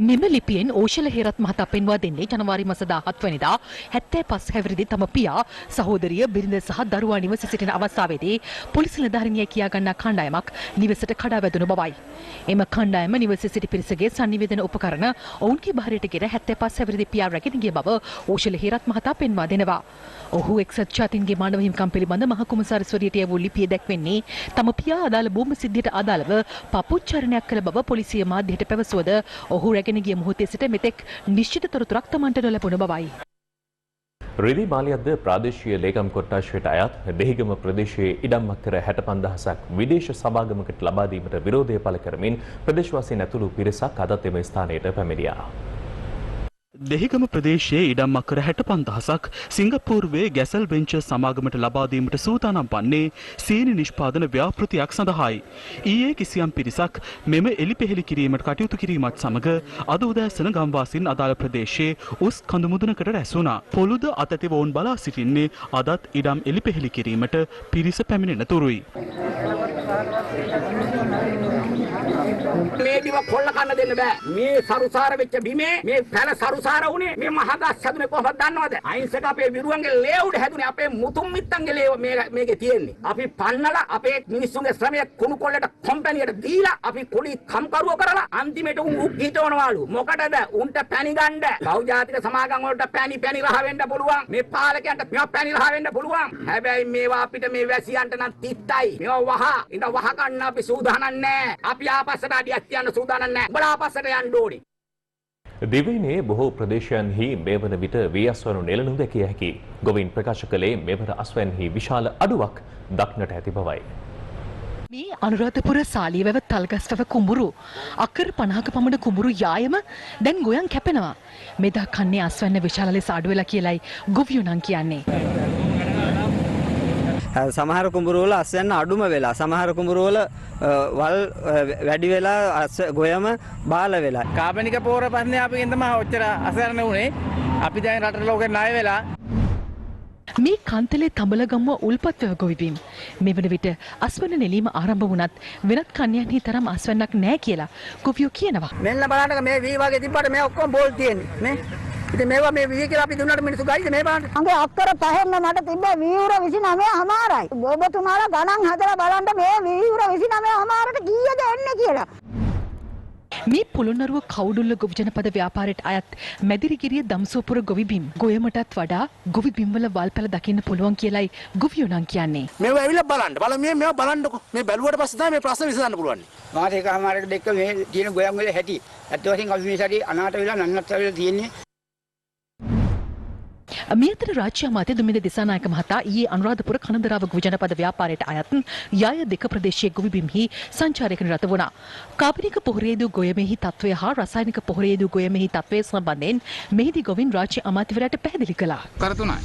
මෙම ලිපියෙන් ඕෂල හේරත් මහතා පෙන්වා දෙන්නේ ජනවාරි මාස 17 වෙනිදා 75 හැවිරිදි තම පියා සහෝදරිය බිරිඳ සහ දරුවා නිවස සිටින අවස්ථාවේදී පොලිස් නිලධාරිනිය කියා ගන්නා කණ්ඩායමක් නිවසට කඩා වැදුණු බවයි. එම කණ්ඩායම නිවසේ සිටි පිරිසගේ sannivedana උපකරණ ඔවුන්ගේ බාරයට ගෙන 75 හැවිරිදි පියා රැගෙන ගිය බව ඕෂල හේරත් මහතා පෙන්වා දෙනවා. ඔහු එක්සත් ජාතීන්ගේ මානව හිමිකම් පිළිබඳ මහ කොමසාරිස්වරියට යවූ ලිපියේ දැක්වෙන්නේ තම පියා අදාළ බෝම්බ සිද්ධියට අදාළව පපුච්චාරණයක් කළ බව පොලිසිය මාධ්‍යයට පැවසුවද ඔහු රැගෙන ගිය මොහොතේ සිට මෙතෙක් නිශ්චිත තොරතුරක් තමන්ට නොලැබුණු බවයි. රිලි මාලියද්ද ප්‍රාදේශීය ලේකම් කොට්ටාශයට අයත් දෙහිගම ප්‍රදේශයේ ඉඩම් අක්කර 65000ක් විදේශ සමාගමකට ලබා දීමට විරෝධය පළ කරමින් ප්‍රදේශවාසීන් ඇතුළු පිරිසක් අදත් එම ස්ථානයට පැමිණියා. දෙහිගම ප්‍රදේශයේ ඉඩම් අක්කර 65,000ක් සිංගප්පූරුවේ ගැසල් වෙන්චර් සමාගමට ලබා දීමට සූදානම් වන්නේ සීනි නිෂ්පාදන ව්‍යාපෘතියක් සඳහායි. ඊයේ කිසියම් පිරිසක් මෙම එලිපෙහෙලි කිරීමට කටයුතු කිරීමත් සමග අද උදෑසන ගම්වාසීන් අදාළ ප්‍රදේශයේ උස් කඳු මුදුනකට රැස් වුණා. පොළුද අතැතිව ඔවුන් බලා සිටින්නේ අදත් ඉඩම් එලිපෙහෙලි කිරීමට පිරිස පැමිණෙන තුරුයි. මේ දිව කොල්ල කන්න දෙන්න බෑ. මේ සරුසාර වෙච්ච බිමේ මේ පැල සරුසාර වුණේ මේ මහදාස් හැදුනේ කොහොමද දන්නවද? අහිංසක අපේ විරුවන්ගේ ලේ උඩ හැදුනේ අපේ මුතුන් මිත්තන්ගේ ලේ මේකේ තියෙන්නේ. අපි පන්නලා අපේ මිනිස්සුන්ගේ ශ්‍රමය කුණු කොල්ලට කම්පැනියට දීලා අපි කුලි කම්කරුව කරලා අන්තිමට උන් උග්ගීතවනවලු. මොකටද? උන්ට පැණි ගන්න. බහුජාතික සමාගම් වලට පැණි රහ වෙන්න පුළුවන්. මේ පාලකයන්ට මේවා පැණි රහ වෙන්න පුළුවන්. හැබැයි මේවා අපිට මේ වැසියන්ට නම් තිත්තයි. මේවා වහ ගන්න අපි සූදානම් නැහැ. අපි ආපස්සට අඩියක් තියන්න සූදානම් නැහැ. උඹලා ආපස්සට යන්න ඕනේ. දිවයිනේ බොහෝ ප්‍රදේශයන්හි මෙවන විට වී අස්වනු නෙළනු දැකිය හැකි. ගොවින් ප්‍රකාශ කළේ මෙවර අස්වැන්හි විශාල අඩුවක් දක්නට ඇති බවයි. මේ අනුරාධපුර සාලියවැව තල්ගස්වැව කුඹුරු අක්කර 50ක පමණ කුඹුරු යායම දැන් ගොයන් කැපෙනවා. මෙදා කන්නේ අස්වැන්න විශාල ලෙස අඩු වෙලා කියලයි ගොවියෝ නම් කියන්නේ. සමහර කුඹුරු වල අස්වැන්න අඩුම වෙලා සමහර කුඹුරු වල වල් වැඩි වෙලා ගොයම බාල වෙලා කාබනික පෝර පස්සේ අපින් තමයි ඔච්චර අසරණ වුනේ. අපි දැන් රටට ලෝකේ ණය වෙලා මේ කන්තලේ තඹලගම්ම උල්පත් වැව ගොවිබිම් මෙවන විට අස්වැන්න නෙලීම ආරම්භ වුණත් වෙනත් කන්‍යයන්හි තරම් අස්වැන්නක් නැහැ කියලා ගොවියෝ කියනවා. මෙන්න බලන්න මේ වී වගේ තිබ්බට මේ ඔක්කොම බෝල් තියෙන්නේ නේ. ඉතින් මේවා මේ වී කියලා අපි දුන්නාට මිනිස්සු ගයිද මේ බලන්න. අංගේ අක්කර පහෙන්න මට තිබ්බේ වීවුර 29මාරයි. ඔබතුමාලා ගණන් හදලා බලන්න මේ වීවුර 29මාරට කීයද එන්නේ කියලා. මේ පොළොන්නරුව කවුඩුල්ල ගොවි ජනපද ව්‍යාපාරයට අයත් මැදිරිගිරිය දම්සෝපුර ගොවිබිම් ගොයමටත් වඩා ගොවිබිම් වල වල්පැල දකින්න පුළුවන් කියලයි ගොවියෝ නම් කියන්නේ. මේවා ඇවිල්ලා බලන්න මේවා බලන්නකො. මේ බැලුවට පස්සේ තමයි මේ ප්‍රශ්න විසඳන්න පුළුවන්. මාසෙකමාරකට දෙක මේ තියෙන ගොයම් වල හැටි. ඇත්ත වශයෙන්ම අපි මේ සැරේ අනාථ වෙලා නන්නත් වෙලා තියෙන්නේ. මේ අතර රාජ්‍ය අමාත්‍ය දුමින්ද දිසානායක මහතා ඊයේ අනුරාධපුර කනදරාව ගොවි ජනපද ව්‍යාපාරයට අයත් යාය දෙක ප්‍රදේශයේ ගොවිබිම්හි සංචාරයකට රත වුණා. කාබනික පොහොරේදු ගොයමෙහි තත්වය හා රසායනික පොහොරේදු ගොයමෙහි තත්වය සම්බන්ධයෙන් මෙහිදී ගොවින් රාජ්‍ය අමාත්‍යවරයාට පැහැදිලි කළා. කරතුණයි.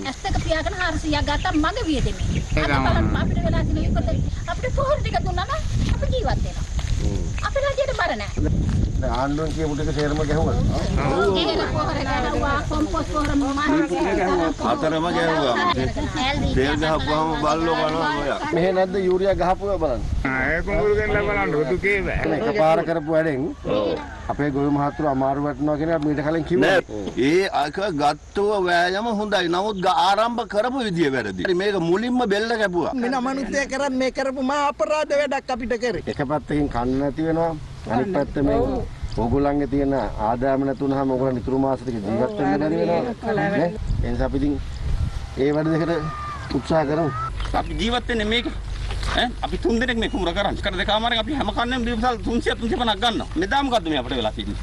ඇත්තක පියාගෙන 400ක් ගත්තා මගේ වියදෙමේ. අද බලන්න අපිට වෙලා තියෙන විකත අපිට පොහොර ටික දුන්නා නම් අපි ජීවත් වෙනවා. අපේ රජයට බර නැහැ. ආණ්ඩුවෙන් කියපු ටික තේරම ගැහුවා. අතරම ගැහුවා. තේල් ගහපුවාම බල්ලෝ කනවා ඔයා. මෙහෙ නැද්ද යූරියා ගහපුවා බලන්න. ඒ කුඹුරු ගෙන්නලා බලන්න රුදුකේ බෑ. එකපාර කරපු වැඩෙන් අපේ ගොවි මහතුරු අමාරු වටනවා කියන අපි මීට කලින් කිව්වා. ඒ අක ගත්තව වෑයම හොඳයි. නමුත් ආරම්භ කරපු විදිය වැරදි. මේක මුලින්ම බෙල්ල කැපුවා. මෙන්න මනුස්සය කරන් මේ කරපු මා අපරාධ වැඩක් අපිට කරේ. එක පැත්තකින් කන්න නැති වෙනවා. අනිත් පැත්ත මේ ඕගොල්ලන්ගේ තියෙන ආදායම නැතුනහම ඕගොල්ලන් ඉතුරු මාස ටික ජීවත් වෙන්න බැරි වෙනවා නේ. ඒ නිසා අපි ඉතින් ඒ වැඩ දෙකට උත්සාහ කරමු. අපි ජීවත් වෙන්නේ මේක. අපි 3 දිනක් මේ කුඹර කරන්නේ. කර දෙකමාරෙන් අපි හැම කන්නේම දීපසල් 300 350ක් ගන්නවා. මෙදා මොකද්ද මේ අපිට වෙලා තියෙන්නේ?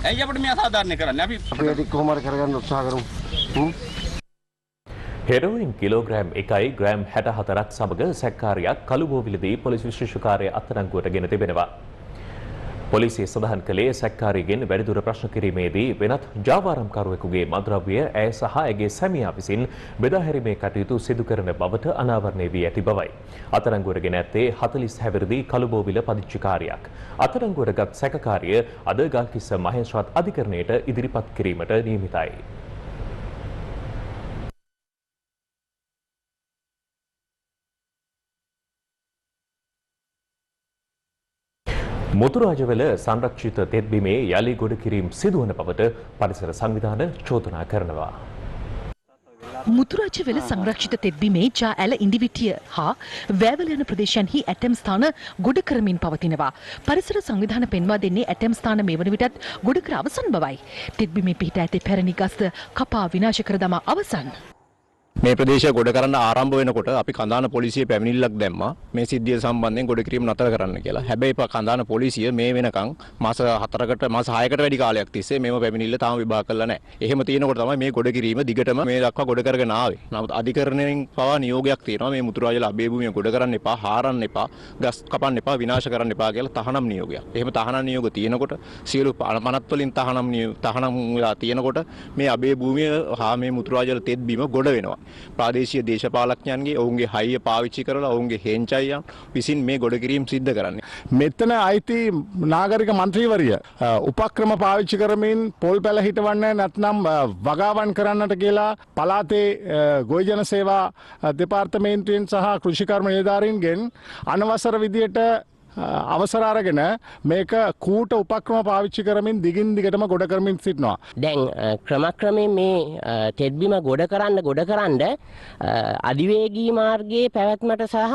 ඇයි අපිට මේ අසාධාරණ කරන්නේ? අපි ඒක කොහොම හරි කරගන්න උත්සාහ කරමු. හෙරෝයින් කිලෝග්‍රෑම් 1යි ග්‍රෑම් 64ක් සමග සැකකාරියක් කළුබෝවිලදී පොලිස් විශේෂකාරය අත්අඩංගුවට ගෙන තිබෙනවා. පොලිසිය සඳහන් කළේ සැකකාරියගෙන් වැඩිදුර ප්‍රශ්න කිරීමේදී වෙනත් ජාවාරම්කරුවෙකුගේ මද්‍රව්‍ය ඇය සහ ඇගේ සැමියා විසින් බෙදා හැරීමේ කටයුතු සිදු කරන බවට අනාවරණය වී ඇති බවයි. අත්අඩංගුවට ගෙන ඇත්තේ 40 හැවිරිදි කළුබෝවිල පදිංචිකාරියක්. අත්අඩංගුවටගත් සැකකාරිය අද ගල්කිස්ස මහේස්ත්‍රාත් අධිකරණයට ඉදිරිපත් කිරීමට නියමිතයි. මුතුරාජවල සංරක්ෂිත තෙත්බිමේ යලි ගොඩ කිරීම සිදුවන බවට පරිසර සංවිධාන චෝදනා කරනවා. මුතුරාජවල සංරක්ෂිත තෙත්බිමේ ජා ඇල ඉන්දිවිටිය හා වැවල යන ප්‍රදේශයන්හි ඇටම් ස්ථාන ගොඩ කරමින් පවතිනවා. පරිසර සංවිධාන පෙන්වා දෙන්නේ ඇටම් ස්ථාන මේ වන විටත් ගොඩ කර අවසන් බවයි. තෙත්බිමේ පිහිට ඇති පැරණි ගස්ද කපා විනාශ කර දමා අවසන්. මේ ප්‍රදේශය ගොඩ කරන්න ආරම්භ වෙනකොට අපි කඳාන පොලිසිය පැමිණිල්ලක් දැම්මා මේ සිද්ධිය සම්බන්ධයෙන් ගොඩ කිරීම නතර කරන්න කියලා. හැබැයි කඳාන පොලිසිය මේ වෙනකන් මාස 4කට මාස 6කට වැඩි කාලයක් තිස්සේ මේව පැමිණිල්ල තාම විභාග කළා නැහැ. එහෙම තියෙනකොට තමයි මේ ගොඩ කිරීම දිගටම මේ දක්වා ගොඩ කරගෙන ආවේ. නමුත් අධිකරණයෙන් පවා නියෝගයක් තියෙනවා මේ මුතුරාජල අබේ භූමිය ගොඩ කරන්න එපා, හාරන්න එපා, ගස් කපන්න එපා, විනාශ කරන්න එපා කියලා තහනම් නියෝගයක්. එහෙම තහනම් නියෝග තියෙනකොට සියලු පනත් වලින් තහනම් වෙලා තියෙනකොට මේ අබේ භූමිය හා මේ මුතුරාජල තෙත් බිම ගොඩ වෙනවා. ප්‍රාදේශීය දේශපාලඥයන්ගේ ඔවුන්ගේ හයිය පාවිච්චි කරලා ඔවුන්ගේ හේන්චයියන් විසින් මේ ගොඩ කිරීම සිද්ධ කරන්නේ. මෙතන අයිති නාගරික මන්ත්‍රීවරිය උපක්‍රම පාවිච්චි කරමින් පොල් පැල හිටවන්න නැත්නම් වගාවන් කරන්නට කියලා පළාතේ ගොවි ජන සේවා දෙපාර්තමේන්තුවෙන් සහ කෘෂිකර්ම නිලධාරීන්ගෙන් අනවසර විදියට අවසර අරගෙන මේක කූට උපක්‍රම පාවිච්චි කරමින් දිගින් දිගටම ගොඩ කරමින් සිටිනවා. දැන් ක්‍රමක්‍රමයෙන් මේ තෙත්බිම ගොඩ කරන්න අධිවේගී මාර්ගයේ පැවැත්මට සහ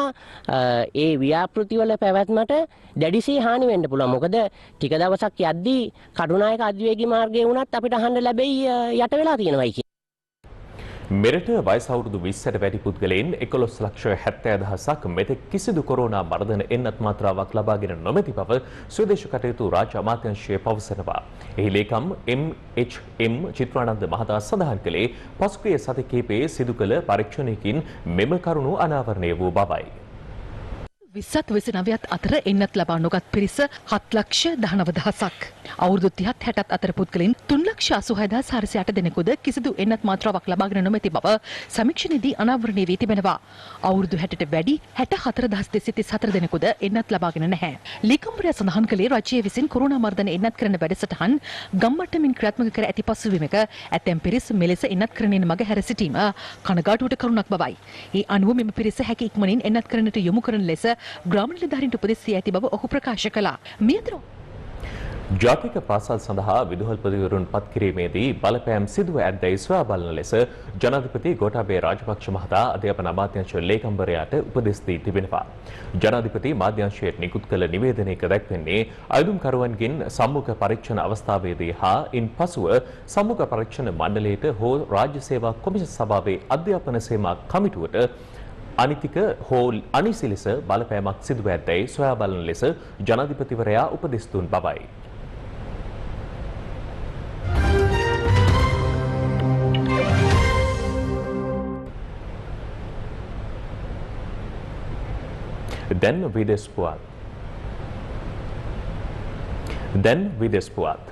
ඒ ව්‍යාපෘතිවල පැවැත්මට දැඩිසේ හානි වෙන්න පුළුවන්. මොකද ටික දවසක් යද්දී කටුනායක අධිවේගී මාර්ගයේ වුණත් අපිට අහන්න ලැබෙයි යට වෙලා තියෙනවායි කියලා. මෙරට වයස අවුරුදු 20ට වැඩි පුද්ගලයන් 11,70,000ක් මෙතෙක් කිසිදු කොරෝනා මර්ධන එන්නත් මාත්‍රාවක් ලබාගෙන නොමැති බව ස්වදේශ කටයුතු රාජ්‍ය අමාත්‍යාංශය පවසනවා. එහි ලේකම් MHM චිත්‍රානන්ද මහතා සඳහන් කළේ පසුගිය සති කිහිපයේ සිදු කළ පරීක්ෂණයකින් මෙම කරුණු අනාවරණය වූ බවයි. 20-29 අතර එන්නත් ලබා නොගත් පිරිස 7,19,000ක්. අවුරුදු 30ත් 60ත් අතර පුද්ගලයන් 3,86,408 දෙනෙකුද කිසිදු එන්නත් මාත්‍රාවක් ලබාගෙන නොමැති බව සමීක්ෂණයේදී අනාවරණය වී තිබෙනවා. අවුරුදු 60ට වැඩි 64,234 දෙනෙකුද එන්නත් ලබාගෙන නැහැ. ලේකම්වරයා සඳහන් කළේ රජය විසින් කොරෝනා මර්ධන එන්නත් කරන වැඩසටහන් ගම්මට්ටමින් ක්‍රියාත්මක කර ඇති පසුබිමක ඇතැම් පිරිස් මෙලෙස එන්නත් කරණයෙන් මග හැර සිටීම කනගාටුවට කරුණක් බවයි. ඒ අනුව මෙම පිරිස හැකි ඉක්මනින් එන්නත් කරන්නට යොමු කරන ලෙස ග්‍රාම නිලධාරීන්ට උපදෙස් දී ඇති බව ඔහු ප්‍රකාශ කළා. මේ අතර ජාතික පාසල් සඳහා විදුහල්පතිවරුන් පත් කිරීමේදී බලපෑම් සිදුව ඇද්දැයි සොයා බලන ලෙස ජනාධිපති ගෝඨාභය රාජපක්ෂ මහතා අධ්‍යාපන අමාත්‍යාංශ ලේකම්වරයාට උපදෙස් දී තිබෙනවා. ජනාධිපති මාධ්‍යාංශයට නිකුත් කළ නිවේදනයක දැක්වෙන්නේ අයදුම්කරුවන්ගෙන් සම්මුඛ පරීක්ෂණ අවස්ථාවේදී හා ඉන් පසුව සම්මුඛ පරීක්ෂණ මණ්ඩලයට හෝ රාජ්‍ය සේවා කොමිෂන් සභාවේ අධ්‍යාපන සේවා කමිටුවට අනිතික හෝ අනිසි ලෙස බලපෑමක් සිදුව ඇද්දැයි සොයා බලන ලෙස ජනාධිපතිවරයා උපදෙස් දුන් බවයි. දැන් විදෙස් පුවත්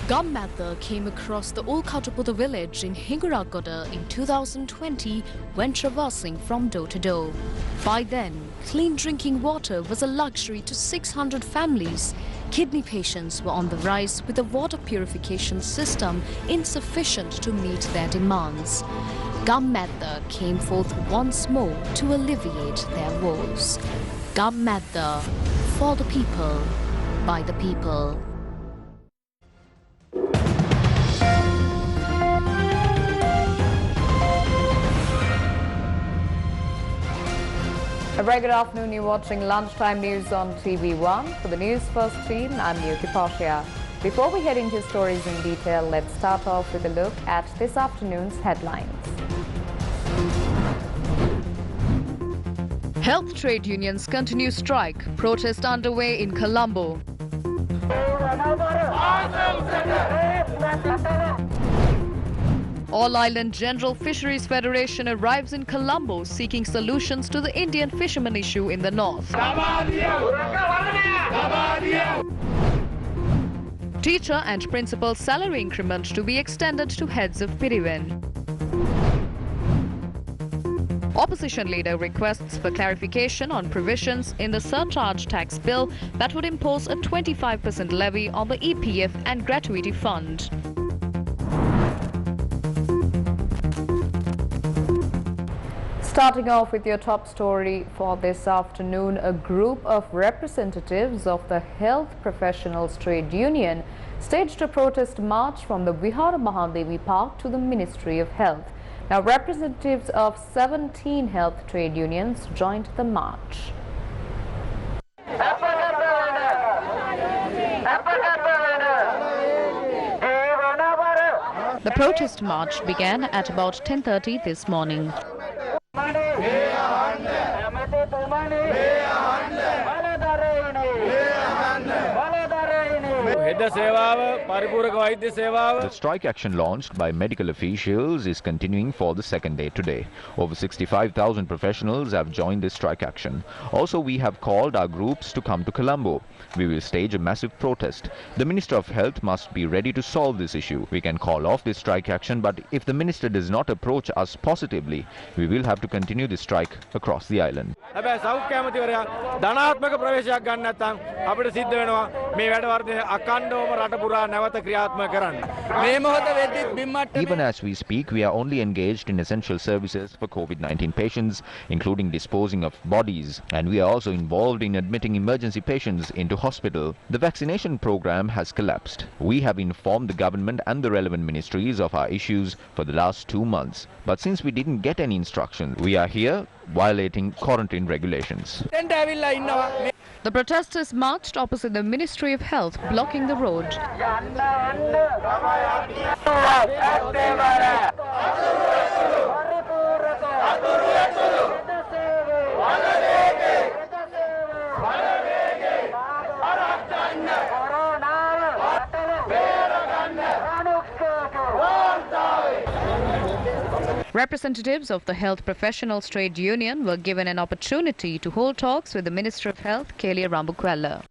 Gummather came across the Ulkataputa village in Hinguragoda in 2020 when traversing from door to door. By then, clean drinking water was a luxury to 600 families. Kidney patients were on the rise with a water purification system insufficient to meet their demands. Gummather came forth once more to alleviate their woes. Gummather, for the people, by the people. A very good afternoon. You're watching Lunchtime News on TV1. For the News First team, I'm Yuki Pasha. Before we head into stories in detail, let's start off with a look at this afternoon's headlines. Health trade unions continue strike. Protest underway in Colombo. All Island General Fisheries Federation arrives in Colombo seeking solutions to the Indian fishermen issue in the north. Teacher and principal salary increment to be extended to heads of Piriven. Opposition leader requests for clarification on provisions in the surcharge tax bill that would impose a 25% levy on the EPF and gratuity fund. Starting off with your top story for this afternoon, a group of representatives of the Health Professionals Trade Union staged a protest march from the Vihara Mahadevi Park to the Ministry of Health. Now, representatives of 17 health trade unions joined the march. The protest march began at about 10:30 this morning. The strike action launched by medical officials is continuing for the second day today. Over 65,000 professionals have joined this strike action. Also, we have called our groups to come to Colombo. We will stage a massive protest. The Minister of Health must be ready to solve this issue. We can call off this strike action, but if the Minister does not approach us positively, we will have to continue this strike across the island. Even as we speak, we are only engaged in essential services for COVID-19 patients, including disposing of bodies, and we are also involved in admitting emergency patients into hospital. The vaccination program has collapsed. We have informed the government and the relevant ministries of our issues for the last 2 months, but since we didn't get any instruction, we are here violating quarantine regulations. The protesters marched opposite the Ministry of Health, blocking the road. Representatives of the Health Professionals Trade Union were given an opportunity to hold talks with the Minister of Health, Kelia Rambukwella.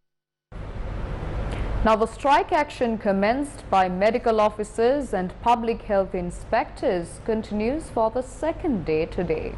Now, the strike action commenced by medical officers and public health inspectors continues for the second day today.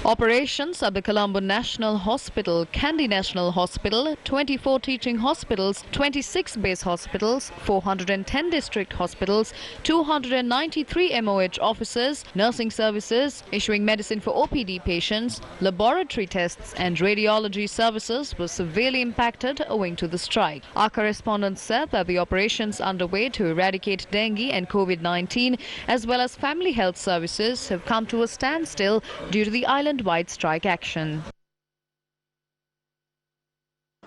Operations at the Colombo National Hospital, Kandy National Hospital, 24 teaching hospitals, 26 base hospitals, 410 district hospitals, 293 MOH offices, nursing services, issuing medicine for OPD patients, laboratory tests and radiology services were severely impacted owing to the strike. Our correspondent said that the operations underway to eradicate dengue and COVID-19 as well as family health services have come to a standstill due to the island-wide strike action.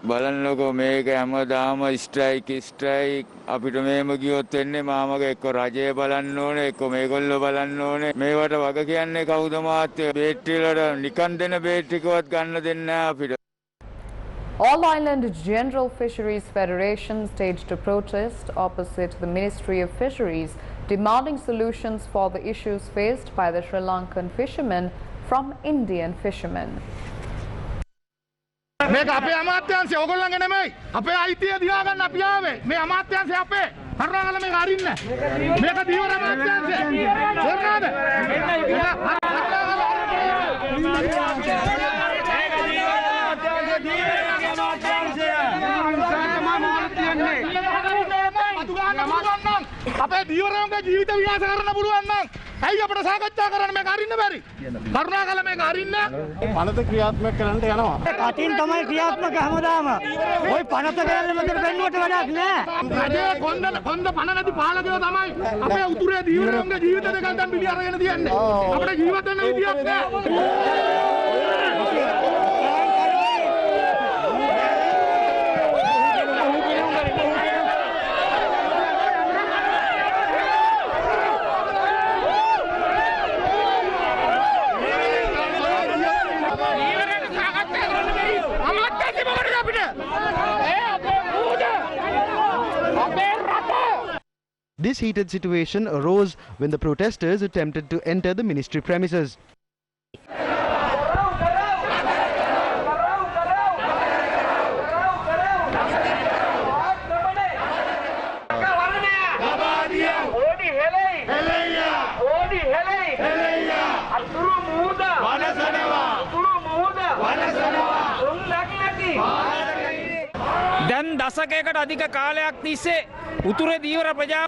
බලන්නකෝ මේක හැමදාම ස්ට්‍රයික් අපිට මේම ගියොත් වෙන්නේ මාමගේ එක්ක රජය බලන්න ඕනේ එක්ක මේගොල්ලෝ බලන්න ඕනේ මේවට වග කියන්නේ කවුද මාත්‍ය බේට්ටි වලට නිකන් දෙන බේට්ටිකවත් ගන්න දෙන්නේ නැහැ අපිට. All Island General Fisheries Federation staged a protest opposite the Ministry of Fisheries, demanding solutions for the issues faced by the Sri Lankan fishermen from Indian fishermen. මේක අපේ අමාත්‍යාංශය ඕගොල්ලන්ගේ නෙමෙයි. අපේ අයිතිය දිනා ගන්න අපි ආවේ. මේ අමාත්‍යාංශය අපේ. කරුණාකරලා මේක අරින්න. මේක දීවර අමාත්‍යාංශය. තේරුණාද? අපේ දීවරයන්ගේ ජීවිත විනාශ කරන්න පුළුවන් නම් ඇයි අපිට සාකච්ඡා කරන්න මේක අරින්න බැරි? කරුණාකරලා මේක අරින්න. පනත ක්‍රියාත්මක කරන්න යනවා. කටින් තමයි ක්‍රියාත්මක හැමදාම. ওই පනත ගෑල්ල මෙතන පෙන්නුවට වැඩක් නෑ. රජයේ කොන්ද පන නැති පාලකයෝ තමයි අපේ උතුරේ දීවරයන්ගේ ජීවිත දෙක දැන් පිළි අරගෙන තියන්නේ. අපිට ජීවත් වෙන්න විදියක් නෑ. This heated situation arose when the protesters attempted to enter the ministry premises.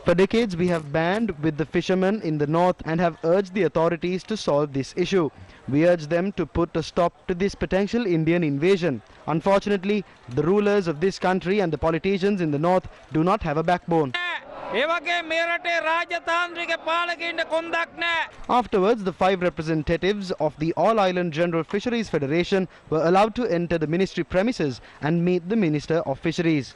For decades we have banned with the fishermen in the north and have urged the authorities to solve this issue. We urge them to put a stop to this potential Indian invasion. Unfortunately, the rulers of this country and the politicians in the north do not have a backbone. Afterwards, the 5 representatives of the All-Island General Fisheries Federation were allowed to enter the ministry premises and meet the Minister of Fisheries.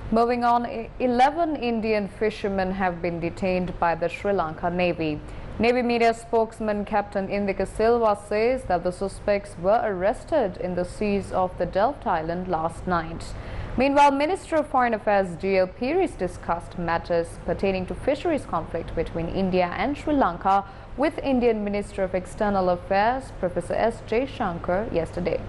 Moving on, 11 Indian fishermen have been detained by the Sri Lanka Navy. Navy media spokesman Captain Indika Silva says that the suspects were arrested in the seas of the Delft Island last night. Meanwhile, Minister of Foreign Affairs D.L. Piris discussed matters pertaining to fisheries conflict between India and Sri Lanka with Indian Minister of External Affairs Professor S. Jaishankar yesterday.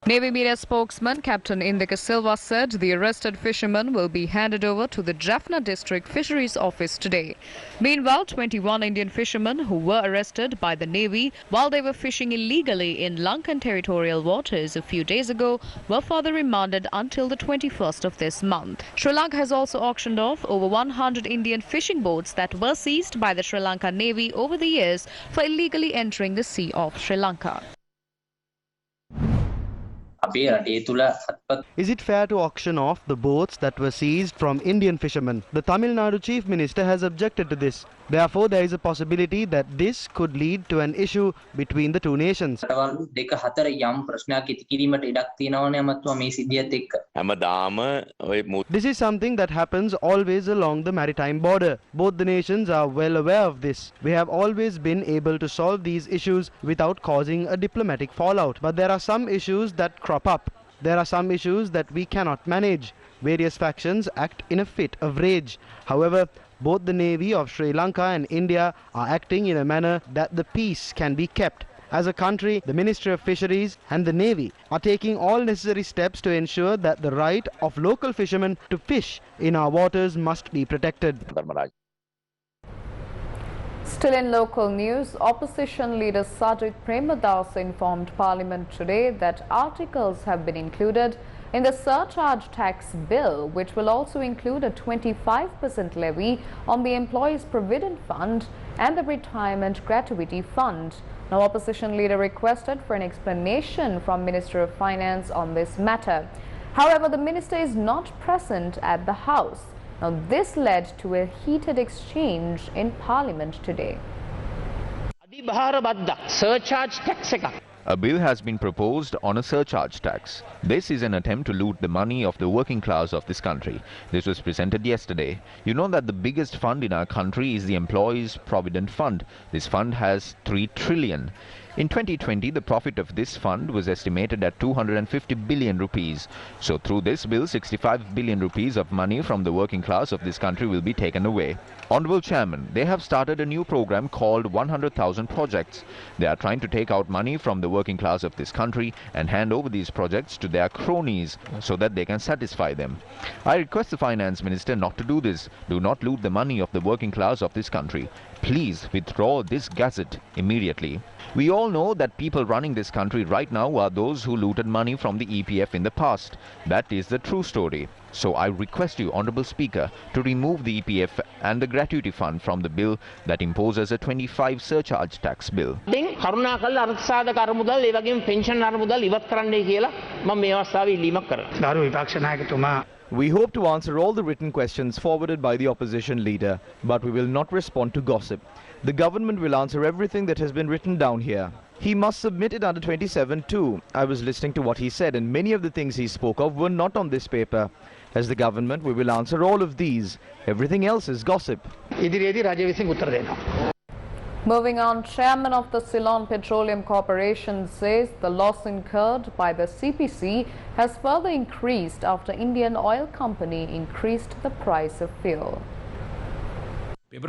Navy media spokesman Captain Indika Silva said the arrested fishermen will be handed over to the Jaffna District Fisheries Office today. Meanwhile, 21 Indian fishermen who were arrested by the Navy while they were fishing illegally in Lankan territorial waters a few days ago were further remanded until the 21st of this month. Sri Lanka has also auctioned off over 100 Indian fishing boats that were seized by the Sri Lanka Navy over the years for illegally entering the sea of Sri Lanka. Is it fair to auction off the boats that were seized from Indian fishermen? The Tamil Nadu Chief Minister has objected to this. Therefore, there is a possibility that this could lead to an issue between the two nations. This is something that happens always along the maritime border. Both the nations are well aware of this. We have always been able to solve these issues without causing a diplomatic fallout. But there are some issues that crop up. There are some issues that we cannot manage. Various factions act in a fit of rage. However, both the Navy of Sri Lanka and India are acting in a manner that the peace can be kept. As a country, the Ministry of Fisheries and the Navy are taking all necessary steps to ensure that the right of local fishermen to fish in our waters must be protected. Still in local news, opposition leader Sajid Premadasa informed Parliament today that articles have been included in the surcharge tax bill, which will also include a 25% levy on the Employees Provident Fund and the Retirement Gratuity Fund. Now, opposition leader requested for an explanation from Minister of Finance on this matter. However, the minister is not present at the House. Now, this led to a heated exchange in Parliament today. Surcharge tax. A bill has been proposed on a surcharge tax. This is an attempt to loot the money of the working class of this country. This was presented yesterday. You know that the biggest fund in our country is the Employees Provident Fund. This fund has 3 trillion. In 2020, the profit of this fund was estimated at 250 billion rupees. So through this bill, 65 billion rupees of money from the working class of this country will be taken away. Honorable Chairman, they have started a new program called 100,000 projects. They are trying to take out money from the working class of this country and hand over these projects to their cronies so that they can satisfy them. I request the Finance Minister not to do this. Do not loot the money of the working class of this country. Please withdraw this gazette immediately. We all know that people running this country right now are those who looted money from the EPF in the past. That is the true story. So I request you, Honourable Speaker, to remove the EPF and the gratuity fund from the bill that imposes a 25 surcharge tax bill. We hope to answer all the written questions forwarded by the opposition leader, but we will not respond to gossip. The government will answer everything that has been written down here. He must submit it under 27 too. I was listening to what he said, and many of the things he spoke of were not on this paper. As the government, we will answer all of these. Everything else is gossip. Moving on, Chairman of the Ceylon Petroleum Corporation says the loss incurred by the CPC has further increased after Indian oil company increased the price of fuel. If you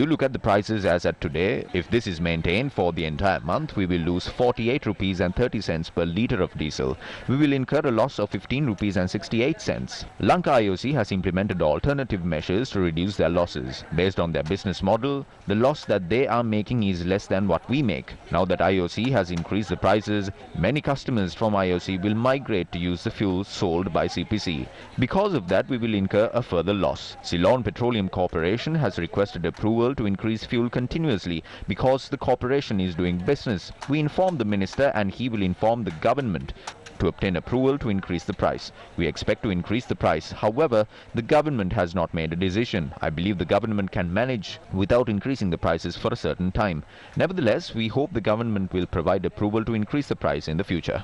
look at the prices as at today, if this is maintained for the entire month, we will lose 48 rupees and 30 cents per litre of diesel. We will incur a loss of 15 rupees and 68 cents. Lanka IOC has implemented alternative measures to reduce their losses. Based on their business model, the loss that they are making is less than what we make. Now that IOC has increased the prices, many customers from IOC will migrate to use the fuel sold by CPC. Because of that, we will incur a further loss. Ceylon Petroleum Corporation has requested approval to increase fuel continuously because the corporation is doing business. We informed the minister and he will inform the government to obtain approval to increase the price. We expect to increase the price. However, the government has not made a decision. I believe the government can manage without increasing the prices for a certain time. Nevertheless, we hope the government will provide approval to increase the price in the future.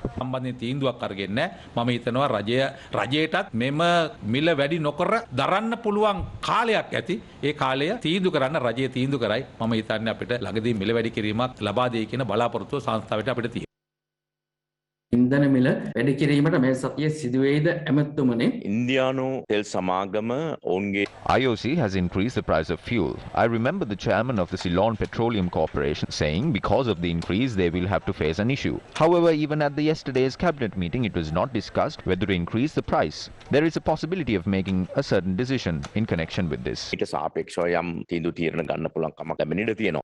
ඉන්ධන මිල වැඩි කිරීමට මේ සතියේ සිදුවේද ඇමතුමනේ ඉන්දියානු තෙල් සමාගම ඔවුන්ගේ IOC has increased the price of fuel. I remember the chairman of the Ceylon Petroleum Corporation saying because of the increase they will have to face an issue. However, even at the yesterday's cabinet meeting it was not discussed whether to increase the price. There is a possibility of making a certain decision in connection with this. ඊට සාපේක්ෂව යම් තීන්දුව තීරණ ගන්න පුළුවන් කමක් ලැබෙන්නට තියෙනවා.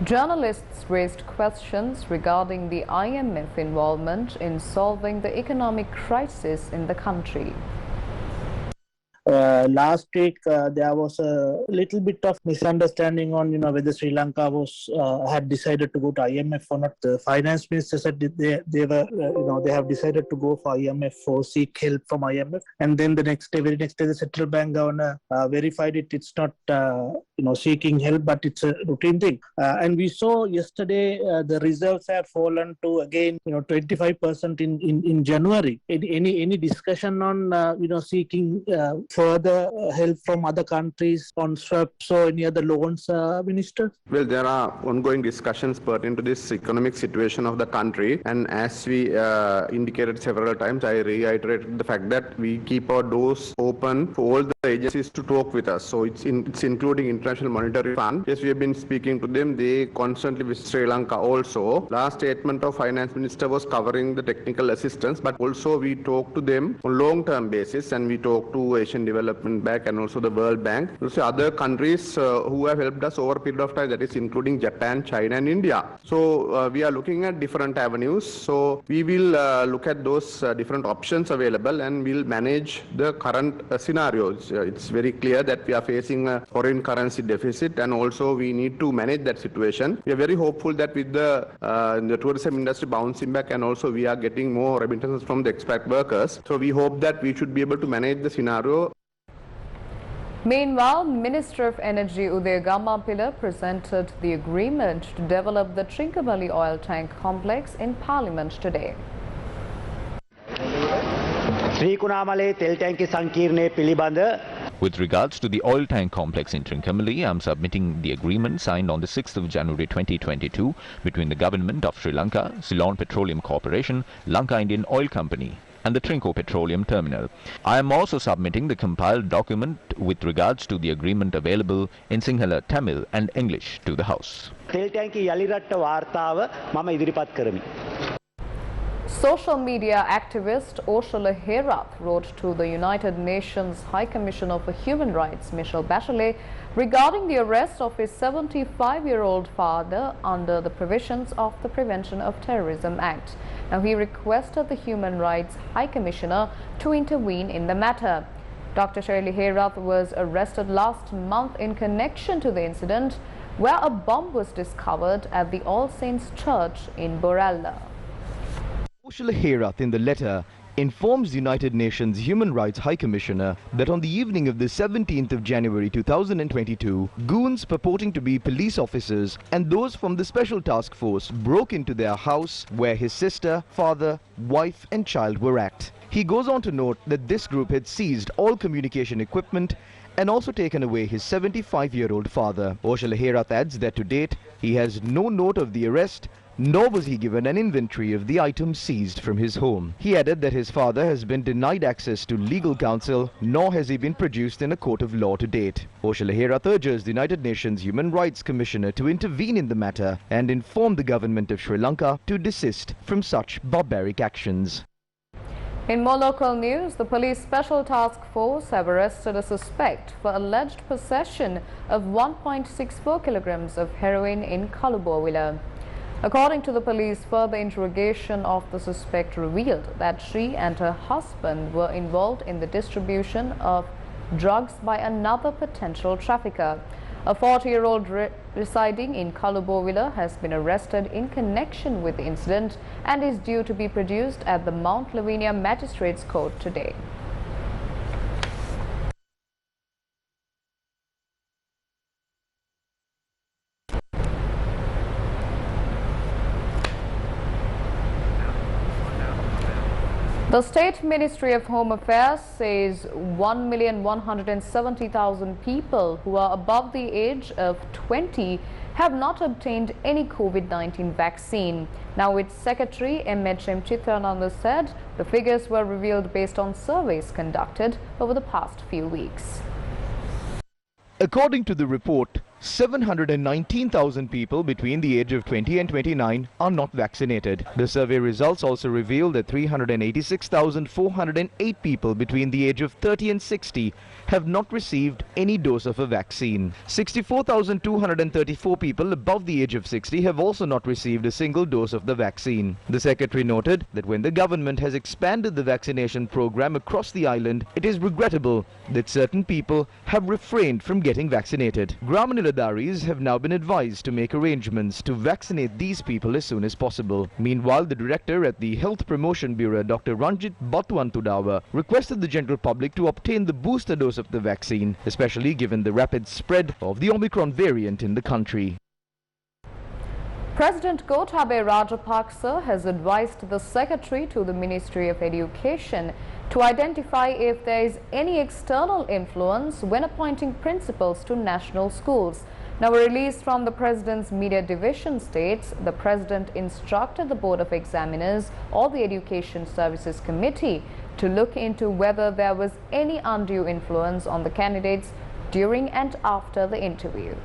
Journalists raised questions regarding the IMF involvement in solving the economic crisis in the country. Last week there was a little bit of misunderstanding on whether Sri Lanka was had decided to go to IMF or not. The finance minister said they were they have decided to go for IMF for seek help from IMF, and then the very next day the central bank governor verified it. It's not seeking help, but it's a routine thing. And we saw yesterday the reserves have fallen to again 25% in January. Any discussion on seeking further help from other countries on swaps or any other loans, Minister? Well, there are ongoing discussions pertaining to this economic situation of the country, and as we indicated several times, I reiterated the fact that we keep our doors open for all the agencies to talk with us. So it's including International Monetary Fund. Yes, we have been speaking to them. They constantly visit Sri Lanka also. Last statement of Finance Minister was covering the technical assistance, but also we talk to them on long-term basis, and we talk to Asian Development Bank and also the World Bank. Also other countries who have helped us over a period of time, that is including Japan, China and India. So we are looking at different avenues. So we will look at those different options available and we'll manage the current scenarios. It's very clear that we are facing a foreign currency deficit and also we need to manage that situation. We are very hopeful that with the tourism industry bouncing back and also we are getting more remittances from the expat workers. So we hope that we should be able to manage the scenario. Meanwhile, Minister of Energy Uday Gammapilla presented the agreement to develop the Trincomalee oil tank complex in Parliament today. ශ්‍රීකුණාමලේ තෙල් ටැංකි සංකීර්ණය පිළිබඳ With regards to the oil tank complex in Trincomalee, I am submitting the agreement signed on the 6th of January 2022 between the government of Sri Lanka, Ceylon Petroleum Corporation, Lanka Indian Oil Company and the Trinco Petroleum Terminal. I am also submitting the compiled document with regards to the agreement available in Sinhala, Tamil and English to the House. Social media activist Ursula Herath wrote to the United Nations High Commissioner for Human Rights, Michelle Bachelet, regarding the arrest of his 75-year-old father under the provisions of the Prevention of Terrorism Act. Now, he requested the Human Rights High Commissioner to intervene in the matter. Dr. Shirley Herath was arrested last month in connection to the incident where a bomb was discovered at the All Saints Church in Borella. Ursula Herath in the letter informs the United Nations Human Rights High Commissioner that on the evening of the 17th of January 2022, goons purporting to be police officers and those from the Special Task Force broke into their house where his sister, father, wife and child were at. He goes on to note that this group had seized all communication equipment and also taken away his 75-year-old father. Ursula Herath adds that to date, he has no note of the arrest, nor was he given an inventory of the items seized from his home. He added that his father has been denied access to legal counsel, nor has he been produced in a court of law to date. Ursula Herath urges the United Nations Human Rights Commissioner to intervene in the matter and inform the government of Sri Lanka to desist from such barbaric actions. In more local news, the police special task force have arrested a suspect for alleged possession of 1.64 kilograms of heroin in Kalubowila. According to the police, further interrogation of the suspect revealed that she and her husband were involved in the distribution of drugs by another potential trafficker. A 40-year-old residing in Kalubowila has been arrested in connection with the incident and is due to be produced at the Mount Lavinia Magistrates Court today. The State Ministry of Home Affairs says 1,170,000 people who are above the age of 20 have not obtained any COVID-19 vaccine. Now, its Secretary M.H.M. Chitrananda said the figures were revealed based on surveys conducted over the past few weeks. According to the report, 719,000 people between the age of 20 and 29 are not vaccinated. The survey results also reveal that 386,408 people between the age of 30 and 60 have not received any dose of a vaccine. 64,234 people above the age of 60 have also not received a single dose of the vaccine. The Secretary noted that when the government has expanded the vaccination program across the island, it is regrettable that certain people have refrained from getting vaccinated. Daris have now been advised to make arrangements to vaccinate these people as soon as possible. Meanwhile, the director at the Health Promotion Bureau, Dr. Ranjit Batwantudawa, requested the general public to obtain the booster dose of the vaccine, especially given the rapid spread of the Omicron variant in the country. President Gotabaya Rajapaksa has advised the Secretary to the Ministry of Education to identify if there is any external influence when appointing principals to national schools. Now, a release from the President's Media Division states the President instructed the Board of Examiners or the Education Services Committee to look into whether there was any undue influence on the candidates during and after the interview.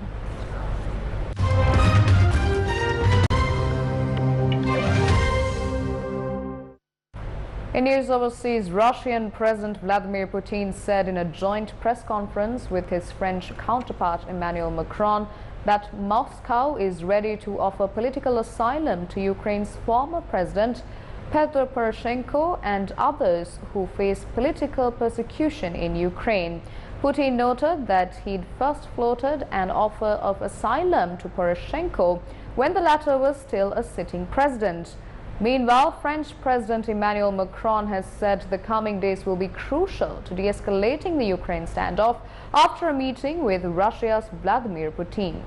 In news overseas, Russian President Vladimir Putin said in a joint press conference with his French counterpart Emmanuel Macron that Moscow is ready to offer political asylum to Ukraine's former president Petro Poroshenko and others who face political persecution in Ukraine. Putin noted that he'd first floated an offer of asylum to Poroshenko when the latter was still a sitting president. Meanwhile, French President Emmanuel Macron has said the coming days will be crucial to de-escalating the Ukraine standoff after a meeting with Russia's Vladimir Putin.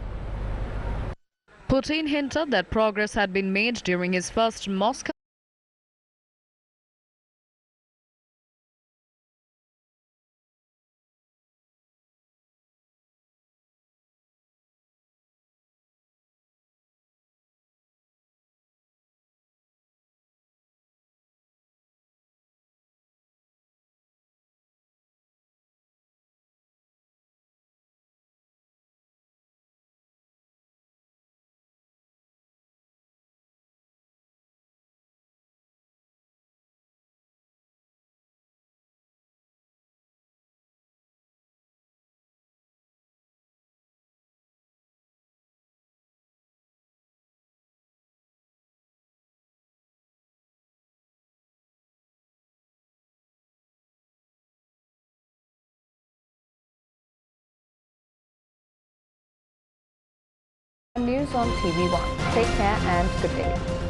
Putin hinted that progress had been made during his first Moscow News on TV1. Take care and good day.